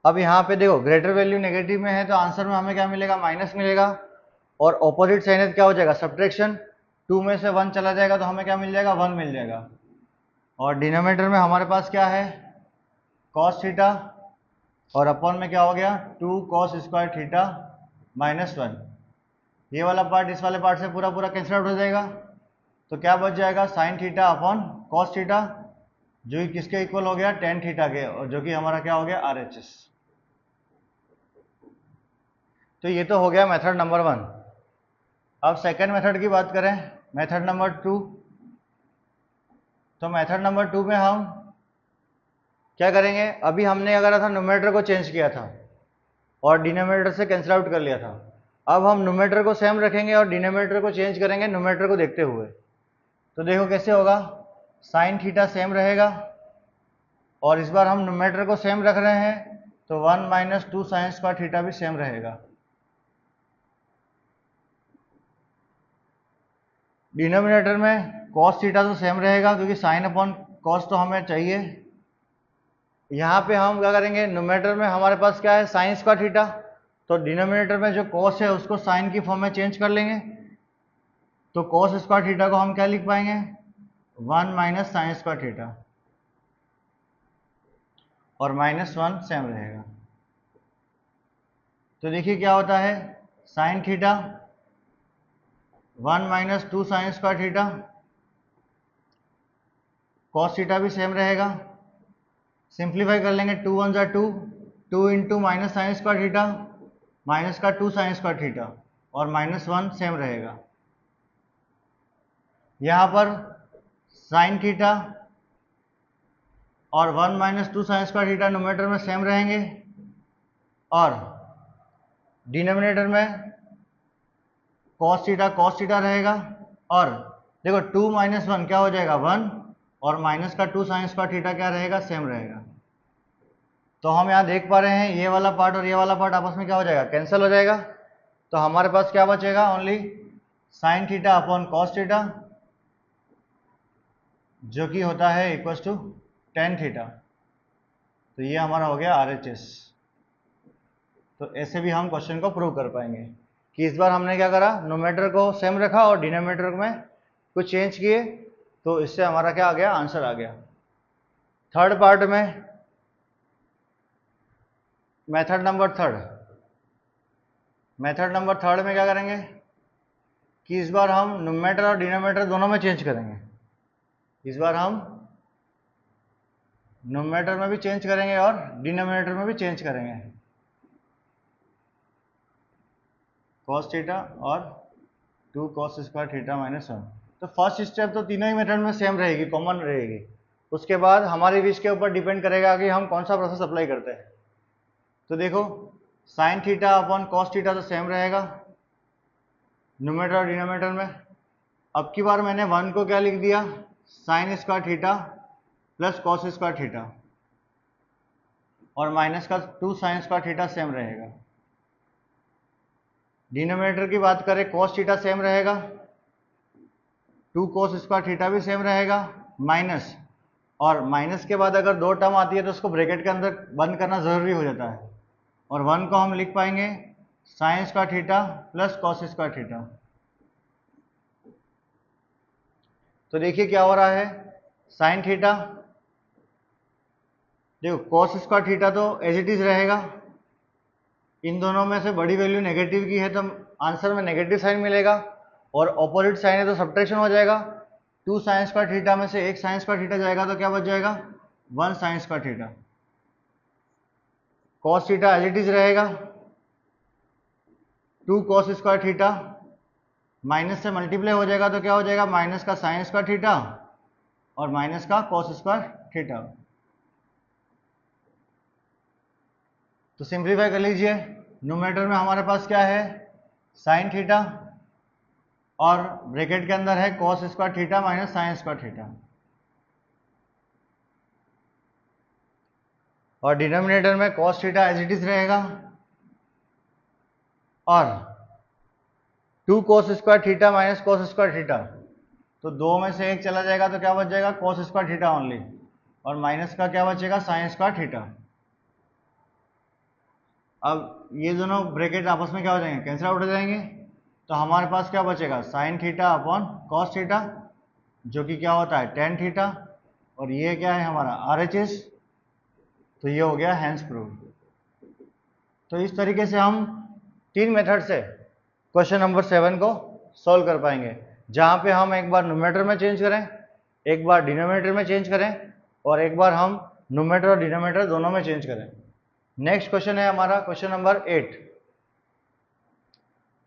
अब यहाँ पे देखो ग्रेटर वैल्यू नेगेटिव में है, तो आंसर में हमें क्या मिलेगा, माइनस मिलेगा, और ऑपोजिट साइन क्या हो जाएगा, सब्ट्रैक्शन, 2 में से 1 चला जाएगा तो हमें क्या मिल जाएगा, 1 मिल जाएगा। और डिनोमिनेटर में हमारे पास क्या है, cos थीटा, और अपॉन में क्या हो गया, 2 cos स्क्वायर थीटा -1। ये वाला पार्ट इस वाले पार्ट से पूरा पूरा कैंसिल आउट हो जाएगा, तो क्या बच जाएगा, sine theta upon cos theta, जो कि किसके इक्वल हो गया, tan थीटा के, और जो कि हमारा क्या हो गया, RHS। तो ये तो हो गया मेथड नंबर 1। अब सेकंड मेथड की बात करें, मेथड नंबर 2। तो मेथड नंबर 2 में हम क्या करेंगे, अभी हमने अगर था न्यूमरेटर को चेंज किया था और डिनोमिनेटर से कैंसिल आउट कर लिया था। अब हम न्यूमरेटर को सेम रखेंगे और डिनोमिनेटर को चेंज करेंगे न्यूमरेटर को देखते हुए। तो देखो कैसे होगा, साइन थीटा सेम रहेगा, और इस बार हम न्यूमरेटर को सेम रख रहे हैं, तो 1 माइनस 2 साइन स्क्वायर थीटा भी सेम रहेगा। डिनोमिनेटर में cos थीटा तो सेम रहेगा, क्योंकि साइन अपॉन cos तो हमें चाहिए। यहाँ पे हम क्या करेंगे, न्यूमरेटर में हमारे पास क्या है, साइन स्क्वायर थीटा, तो डिनोमिनेटर में जो cos है उसको साइन की फॉर्म में चेंज कर लेंगे। तो cos स्क्वायर थीटा को हम क्या लिख पाएंगे, 1 माइनस साइन स्क्वायर थीटा, और -1 सेम रहेगा। तो देखिए क्या होता है, sine theta 1 minus 2 sign square theta, cos theta भी सेम रहेगा, सिंप्लीफाई कर लेंगे, 2 1 जा 2, 2 into minus sine square theta, minus का 2 साइन स्क्वायर थीटा, और -1 सेम रहेगा। यहाँ पर साइन थीटा और 1 minus 2 sign square theta numerator में सेम रहेंगे, और डिनोमिनेटर में cos थीटा रहेगा, और देखो 2 माइनस 1 क्या हो जाएगा, 1, और माइनस का 2 साइन स्क्वायर थीटा क्या रहेगा, सेम रहेगा। तो हम यहाँ देख पा रहे हैं ये वाला पार्ट और ये वाला पार्ट आपस में क्या हो जाएगा, कैंसिल हो जाएगा। तो हमारे पास क्या बचेगा, only sine theta upon cos theta, जो कि होता है इक्वल टू tan थीटा। तो ये हमारा हो गया RHS। तो ऐसे भी हम क्वेश्चन को प्रूव कर पाएंगे कि इस बार हमने क्या करा, न्यूमरेटर को सेम रखा और डिनोमिनेटर में कुछ चेंज किए, तो इससे हमारा क्या आ गया, आंसर आ गया। थर्ड पार्ट में, मेथड नंबर थर्ड में क्या करेंगे कि इस बार हम न्यूमरेटर और डिनोमिनेटर दोनों में चेंज करेंगे। इस बार हम न्यूमरेटर में भी चेंज करेंगे और डिनोमिनेटर में भी चेंज करेंगे, cos थीटा और 2 cos स्क्वायर थीटा -1। तो फर्स्ट स्टेप तो तीनों ही मेथड में सेम रहेगी, कॉमन रहेगी। उसके बाद हमारे विश के ऊपर डिपेंड करेगा कि हम कौन सा प्रोसेस अप्लाई करते हैं। तो देखो sine theta upon cos theta तो सेम रहेगा न्यूमरेटर और डिनोमिनेटर में। अब की बार मैंने 1 को क्या लिख दिया, sign square theta plus cos square theta, और माइनस का 2 साइन स्क्वायर थीटा सेम रहेगा। डिनोमिनेटर की बात करें, cos थीटा सेम रहेगा, 2 cos स्क्वायर थीटा भी सेम रहेगा, माइनस, और माइनस के बाद अगर 2 टर्म आती है तो उसको ब्रैकेट के अंदर बंद करना जरूरी हो जाता है, और 1 को हम लिख पाएंगे sign square theta plus cos square theta. तो देखिए क्या हो रहा है, साइन थीटा, देखो cos स्क्वायर थीटा तो एज इट इज रहेगा, इन दोनों में से बड़ी वैल्यू नेगेटिव की है तो आंसर में नेगेटिव साइन मिलेगा, और ऑपोजिट साइन है तो सब्ट्रैक्शन हो जाएगा। 2 साइन स्क्वायर थीटा में से 1 साइन स्क्वायर थीटा जाएगा तो क्या बच जाएगा, 1 sine square theta. Cos theta as it is रहेगा, 2 कॉस स्क्वायर थीटा, माइनस से मल्टीप्लाई हो जाएगा तो क्या हो जाएगा, माइनस का साइन स्क्वायर थीटा और माइनस का कॉस स्क्वायर थीटा। तो सिंप्लीफाई कर लीजिए। न्यूमरेटर में हमारे पास क्या है, साइन थीटा और ब्रैकेट के अंदर है cos square theta minus sine square theta, और डिनोमिनेटर में cos theta as it is रहेगा और 2 cos square theta minus cos square theta, तो 2 में से 1 चला जाएगा तो क्या बच जाएगा, कॉस स्क्वायर थीटा ओनली, और माइनस का क्या बचेगा, साइन स्क्वायर थीटा। अब ये दोनों ब्रैकेट आपस में क्या हो जाएंगे, कैंसिल आउट हो जाएंगे, तो हमारे पास क्या बचेगा, sine theta upon cos theta, जो कि क्या होता है टेन थीटा, और ये क्या है हमारा RHS, तो ये हो गया हेंस प्रूव्ड। तो इस तरीके से हम 3 मेथड से क्वेश्चन नंबर 7 को सॉल्व कर पाएंगे, जहां पे हम एक बार न्यूमरेटर में चेंज करें, एक बार डिनोमिनेटर में चेंज करें, और एक बार हम न्यूमरेटर और डिनोमिनेटर दोनों में चेंज करें। नेक्स्ट क्वेश्चन है हमारा क्वेश्चन नंबर 8।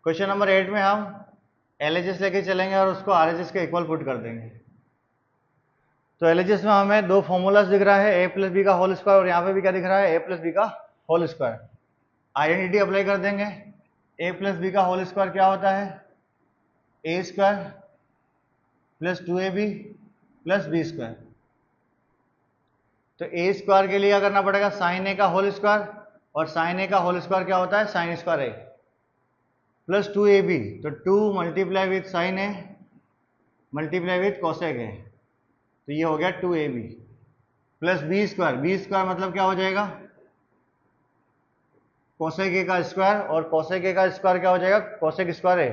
क्वेश्चन नंबर 8 में हम LHS लेके चलेंगे और उसको RHS के इक्वल पुट कर देंगे। तो LHS में हमें 2 फॉर्मूलाज दिख रहा है, a प्लस बी का होल स्क्वायर, और यहाँ पे भी क्या दिख रहा है, a प्लस बी का होल स्क्वायर। आइडेंटिटी अप्लाई कर देंगे। a प्लस बी का होल स्क्वायर क्या होता है, a square plus 2ab plus B square. तो a स्क्वायर के लिए क्या करना पड़ेगा, साइन a का होल स्क्वायर, और साइन a का होल स्क्वायर क्या होता है, sign square a plus 2ab, तो 2 multiply with sine a multiply with cosec a, तो ये हो गया 2ab plus B square. B square मतलब क्या हो जाएगा, कोसेक a का स्क्वायर, और कोसेक a का स्क्वायर क्या हो जाएगा, कोसेक स्क्वायर a,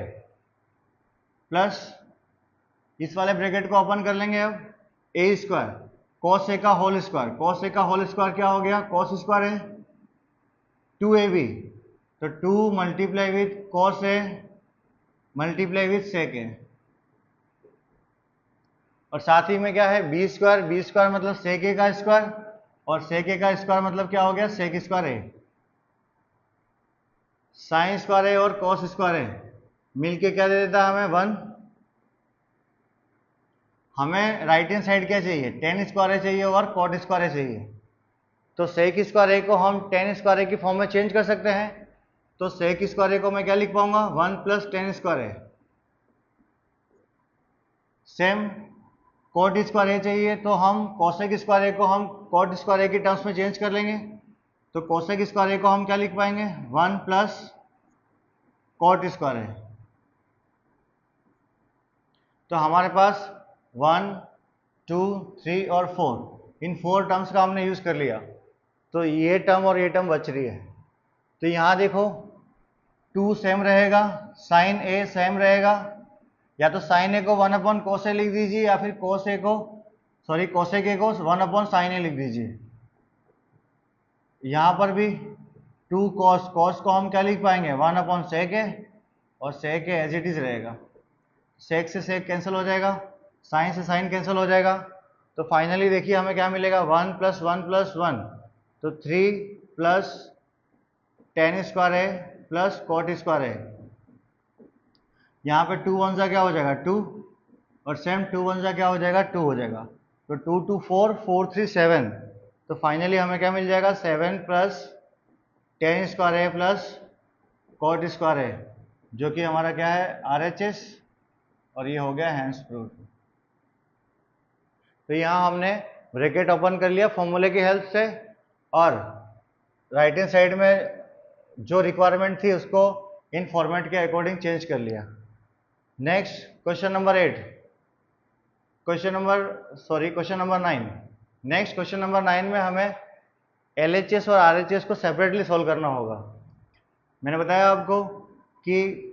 प्लस इस वाले ब्रैकेट को ओपन कर लेंगे अब, a स्क्वायर कॉस a का होल स्क्वायर, कॉस a का होल स्क्वायर क्या हो गया, कॉस स्क्वायर a, 2ab, तो 2 multiply with cos a multiply with sec a, और साथ ही में क्या है बी स्क्वायर, बी स्क्वायर मतलब सेक a का स्क्वायर, और सेक a का स्क्वायर मतलब क्या हो गया, sec square a, sine square a और कॉस स्क्वायर a मिलके क्या दे देता है हमें 1। हमें राइट हैंड साइड क्या चाहिए, टेन स्क्वायर a चाहिए और कॉट स्क्वायर a चाहिए। तो सेक स्क्वायर a को हम टेन स्क्वायर a की फॉर्म में चेंज कर सकते हैं। तो सेक स्क्वायर a को मैं क्या लिख पाऊंगा, 1 plus tan square a। Same cot square a चाहिए तो हम कोसेक स्क्वायर a को हम कॉट स्क्वायर a की टर्म्स में चेंज कर लेंगे। तो कोसेक स्क्वायर a को हम क्या लिख पाएंगे, 1 प्लस कॉट स्क्वायर a। तो हमारे पास 1, 2, 3 और 4, इन 4 टर्म्स का हमने यूज कर लिया। तो ये टर्म और ये टर्म बच रही है। तो यहाँ देखो 2 सेम रहेगा, साइन a सेम रहेगा, या तो साइन a को 1 अपॉन कोस a लिख दीजिए, या फिर कोसेक a को 1 अपॉन साइन a लिख दीजिए। यहाँ पर भी 2 कॉस को हम क्या लिख पाएंगे, 1 अपॉन सेक a, और सेक a एज इट इज रहेगा। सेक से सेक कैंसिल हो जाएगा, साइन से साइन कैंसिल हो जाएगा। तो फाइनली देखिए हमें क्या मिलेगा, 1 प्लस 1 प्लस 1, तो 3 plus tan square a plus cot square a। यहाँ पे 2 1 जा क्या हो जाएगा 2, और सेम 2 1 जा क्या हो जाएगा 2 हो जाएगा। तो 2 2 4 4 3 7, तो फाइनली हमें क्या मिल जाएगा, 7 plus tan square a plus cot square a, जो कि हमारा क्या है RHS, और ये हो गया हेंस प्रूव्ड। तो यहाँ हमने ब्रैकेट ओपन कर लिया फॉर्मूले की हेल्प से, और राइट हैंड साइड में जो रिक्वायरमेंट थी उसको इन फॉर्मेट के अकॉर्डिंग चेंज कर लिया। Next question number 8, question number 9। Next question number 9 में हमें LHS और RHS को सेपरेटली सॉल्व करना होगा। मैंने बताया आपको कि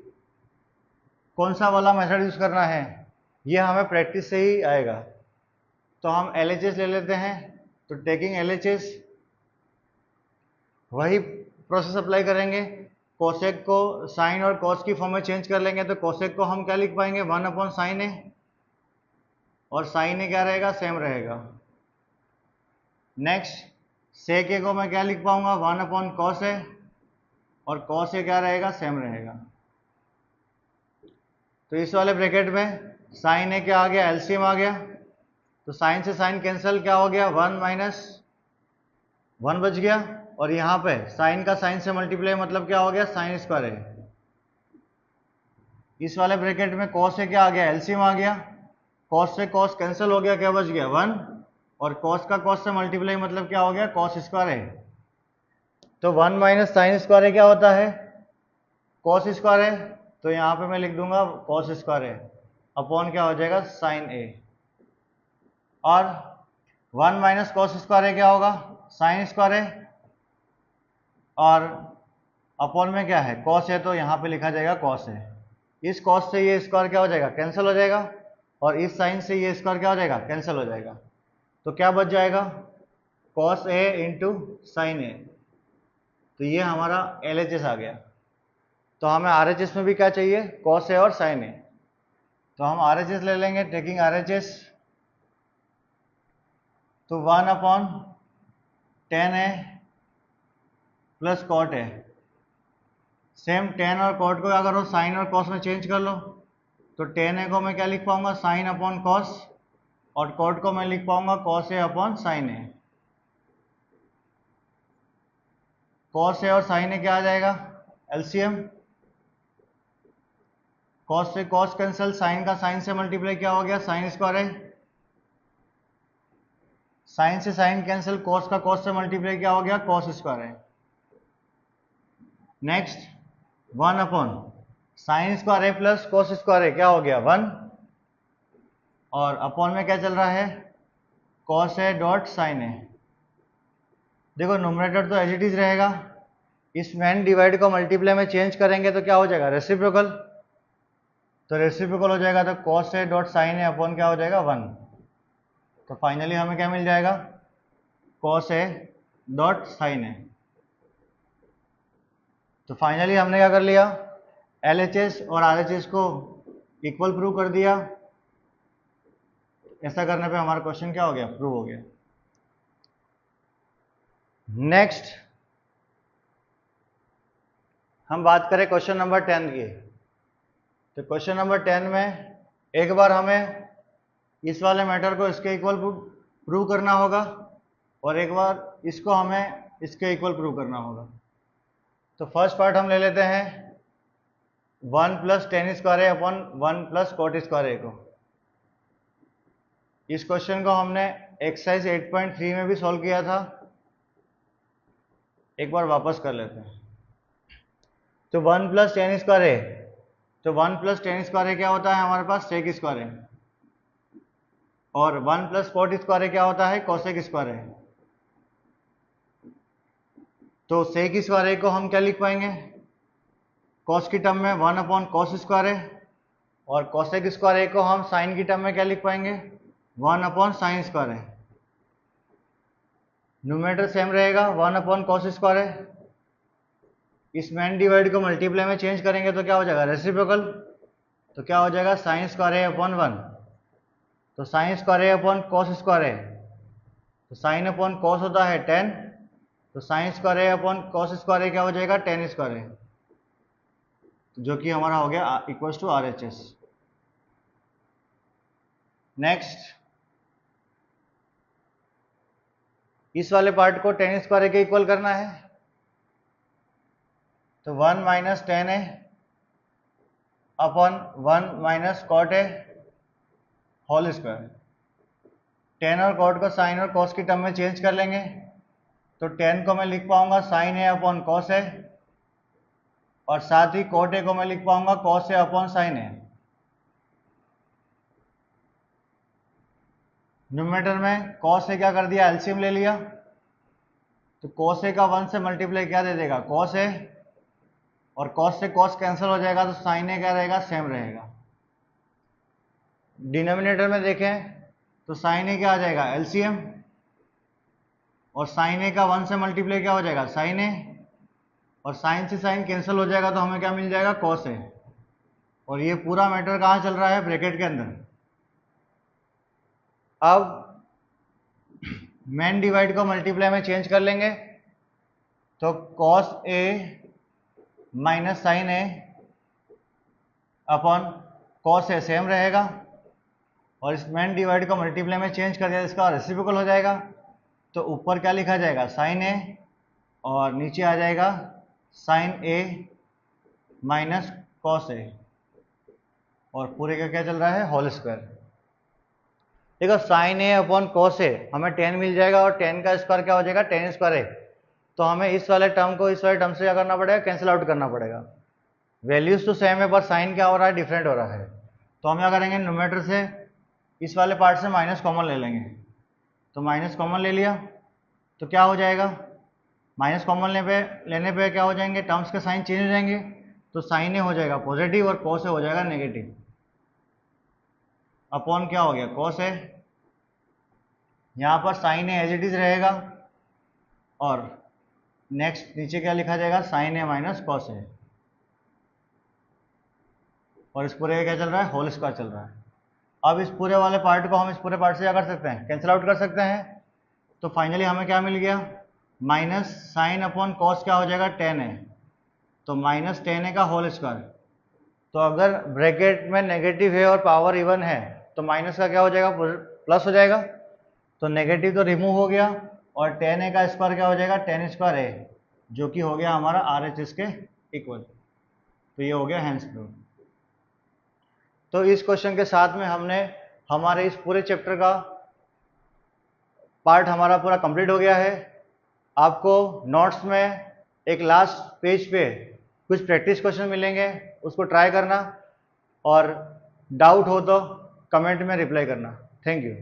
कौन सा वाला मेथड यूज करना है, ये हमें प्रैक्टिस से ही आएगा। तो हम LHS ले लेते हैं। तो टेकिंग LHS वही प्रोसेस अप्लाई करेंगे कोसेक को साइन और कॉस की फॉर्म में चेंज कर लेंगे तो कोसेक को हम क्या लिख पाएंगे 1/sin a, और साइन ए क्या रहेगा, सेम रहेगा। नेक्स्ट सेक ए को मैं क्या लिख पाऊंगा 1/cos a, और कॉस ए क्या रहेगा, सेम रहेगा। तो इस वाले ब्रैकेट में साइन ए क्या आ गया, एलसीएम आ गया, तो साइन से साइन कैंसिल, क्या हो गया 1 - 1 बच गया, और यहाँ पे साइन का साइन से मल्टीप्लाई मतलब क्या हो गया, साइन स्क्वायर है। इस वाले ब्रैकेट में कॉस से क्या आ गया, एलसीएम आ गया, कॉस से कॉस कैंसिल हो गया, क्या बच गया 1, और कॉस का कॉस से मल्टीप्लाई मतलब क्या हो गया, कॉस स्क्वायर है। तो 1 - साइन स्क्वायर क्या होता है, कॉस स्क्वायर है, तो यहाँ पे मैं लिख दूंगा कॉस स्क्वायर है अपॉन क्या हो जाएगा, साइन ए, और 1 - कॉस स्क्वायर क्या होगा, साइन स्क्वायर है, और अपॉन में क्या है, कॉस है, तो यहाँ पे लिखा जाएगा कॉस है। इस कॉस से ये स्क्वायर क्या हो जाएगा, कैंसिल हो जाएगा, और इस साइन से ये स्क्वायर क्या हो जाएगा, कैंसिल हो जाएगा। तो क्या बच जाएगा, कॉस ए इंटू साइन ए, तो ये हमारा LHS आ गया। तो हमें RHS में भी क्या चाहिए, कॉस ए और साइन ए, तो हम RHS ले लेंगे, टेकिंग RHS, तो 1/tan a plus cot A, same tan और कॉट को क्या करो, साइन और कॉस में चेंज कर लो, तो tan a को मैं क्या लिख पाऊंगा, साइन अपॉन कॉस, और कॉट को मैं लिख पाऊंगा cos A upon sine A. Cos A और साइन ए क्या आ जाएगा, एलसीएम, कॉस से कॉस कैंसिल, साइन का साइन से मल्टीप्लाई क्या हो गया, साइन स्क्वायर है, साइन से साइन कैंसिल, कॉस का कॉस से मल्टीप्लाई क्या हो गया, कॉस स्क्वायर है। नेक्स्ट 1/sin स्क्वायर ए प्लस कॉस स्क्वायर ए क्या हो गया 1, और अपॉन में क्या चल रहा है, कॉस ए डॉट साइन ए। देखो न्यूमरेटर तो एज इट इज रहेगा, इस मेन डिवाइड को मल्टीप्लाई में चेंज करेंगे तो क्या हो जाएगा, रेसिप्रोकल, तो रेसिप्रोकल हो जाएगा, तो cos A dot sine A upon क्या हो जाएगा 1, तो फाइनली हमें क्या मिल जाएगा, कॉस ए डॉट साइन ए। तो फाइनली हमने क्या कर लिया, LHS और RHS को इक्वल प्रूव कर दिया। ऐसा करने पे हमारा क्वेश्चन क्या हो गया, प्रूव हो गया। नेक्स्ट हम बात करें क्वेश्चन नंबर 10 की। तो क्वेश्चन नंबर 10 में एक बार हमें इस वाले मैटर को इसके इक्वल प्रूव करना होगा, और एक बार इसको हमें इसके इक्वल प्रूव करना होगा। तो फर्स्ट पार्ट हम ले लेते हैं 1 + tan स्क्वायर ए अपॉन 1 + cot स्क्वायर ए को। इस क्वेश्चन को हमने एक्सरसाइज 8.3 में भी सॉल्व किया था, एक बार वापस कर लेते हैं। तो 1 + tan स्क्वायर ए, तो 1 + tan स्क्वायर ए क्या होता है हमारे पास, सेक स्क्वायर है, और 1 + cot स्क्वायर ए क्या होता है, कोसेक स्क्वायर है। तो सेक स्क्वायर ए को हम क्या लिख पाएंगे, कॉस की टर्म में 1/cos स्क्वायर है, और कोसेक स्क्वायर ए को हम साइन की टर्म में क्या लिख पाएंगे, 1/sin स्क्वायर है। न्यूमरेटर सेम रहेगा 1/cos स्क्वायर है, इस मेन डिवाइड को मल्टीप्लाई में चेंज करेंगे तो क्या हो जाएगा, रेसिप्रोकल, तो क्या हो जाएगा sin स्क्वायर ए अपॉन 1, तो sin स्क्वायर ए अपॉन cos स्क्वायर है, तो साइन अपॉन कॉस होता है tan, तो sin स्क्वायर ए अपॉन cos स्क्वायर ए क्या हो जाएगा, tan स्क्वायर है, जो कि हमारा हो गया इक्वल्स टू RHS। नेक्स्ट इस वाले पार्ट को tan स्क्वायर ए के इक्वल करना है, तो 1 - tan a upon 1 - cot a whole square. tan और cot को साइन और cos की टर्म में चेंज कर लेंगे, तो tan को मैं लिख पाऊंगा sine a upon cos a, और साथ ही cot a को मैं लिख पाऊंगा cos a upon sine a। Numerator में cos a क्या कर दिया, एलसीएम ले लिया, तो cos a का 1 से मल्टीप्लाई क्या दे देगा, cos a, और cos से cos कैंसिल हो जाएगा, तो साइन a क्या रहेगा, सेम रहेगा। डिनोमिनेटर में देखें तो साइन a क्या आ जाएगा, एलसीएम, और साइन a का 1 से मल्टीप्लाई क्या हो जाएगा, साइन a, और साइन से साइन कैंसिल हो जाएगा तो हमें क्या मिल जाएगा, कॉस ए। और ये पूरा मैटर कहाँ चल रहा है, ब्रैकेट के अंदर। अब मेन डिवाइड को मल्टीप्लाई में चेंज कर लेंगे, तो cos A minus sign A upon cos A same रहेगा, और इस मेन डिवाइड को मल्टीप्लाई में चेंज कर दिया, इसका रेसिप्रोकल हो जाएगा। तो ऊपर क्या लिखा जाएगा, साइन ए, और नीचे आ जाएगा sine A minus cos A, और पूरे का क्या चल रहा है, होल स्क्वायर। देखो sign A upon cos A हमें 10 मिल जाएगा, और 10 का स्क्वायर क्या हो जाएगा, 10 स्क्वायर ए। तो हमें इस वाले टर्म को इस वाले टर्म से क्या करना पड़ेगा, कैंसिल आउट करना पड़ेगा। वैल्यूज तो सेम है, पर साइन क्या हो रहा है, डिफरेंट हो रहा है। तो हम क्या करेंगे, न्यूमरेटर से इस वाले पार्ट से माइनस कॉमन ले लेंगे। तो माइनस कॉमन ले लिया तो क्या हो जाएगा, माइनस कॉमन लेने पे क्या हो जाएंगे, टर्म्स के साइन चेंज हो जाएंगे। तो साइन ए हो जाएगा पॉजिटिव और कॉस ए हो जाएगा नेगेटिव, अपॉन क्या हो गया, कॉस ए। यहाँ पर sine A as it is रहेगा, और नेक्स्ट नीचे क्या लिखा जाएगा, sine A minus cos A, और इस पूरे का क्या चल रहा है, होल स्क्वायर चल रहा है। अब इस पूरे वाले पार्ट को हम इस पूरे पार्ट से क्या कर सकते हैं, कैंसिल आउट कर सकते हैं। तो फाइनली हमें क्या मिल गया, माइनस साइन अपॉन कॉस क्या हो जाएगा, 10 है, तो माइनस 10 का होल स्क्वायर। तो अगर ब्रैकेट में नेगेटिव है और पावर इवन है तो माइनस का क्या हो जाएगा, प्लस हो जाएगा। तो नेगेटिव तो रिमूव हो गया, और 10 का स्क्वायर क्या हो जाएगा, 10 स्क्वायर है, जो कि हो गया हमारा RHS के इक्वल। तो ये हो गया हेंस प्रूफ। तो इस क्वेश्चन के साथ में हमने हमारे इस पूरे चैप्टर का पार्ट हमारा पूरा कंप्लीट हो गया है। आपको नोट्स में एक लास्ट पेज पे कुछ प्रैक्टिस क्वेश्चन मिलेंगे, उसको ट्राई करना, और डाउट हो तो कमेंट में रिप्लाई करना। Thank you.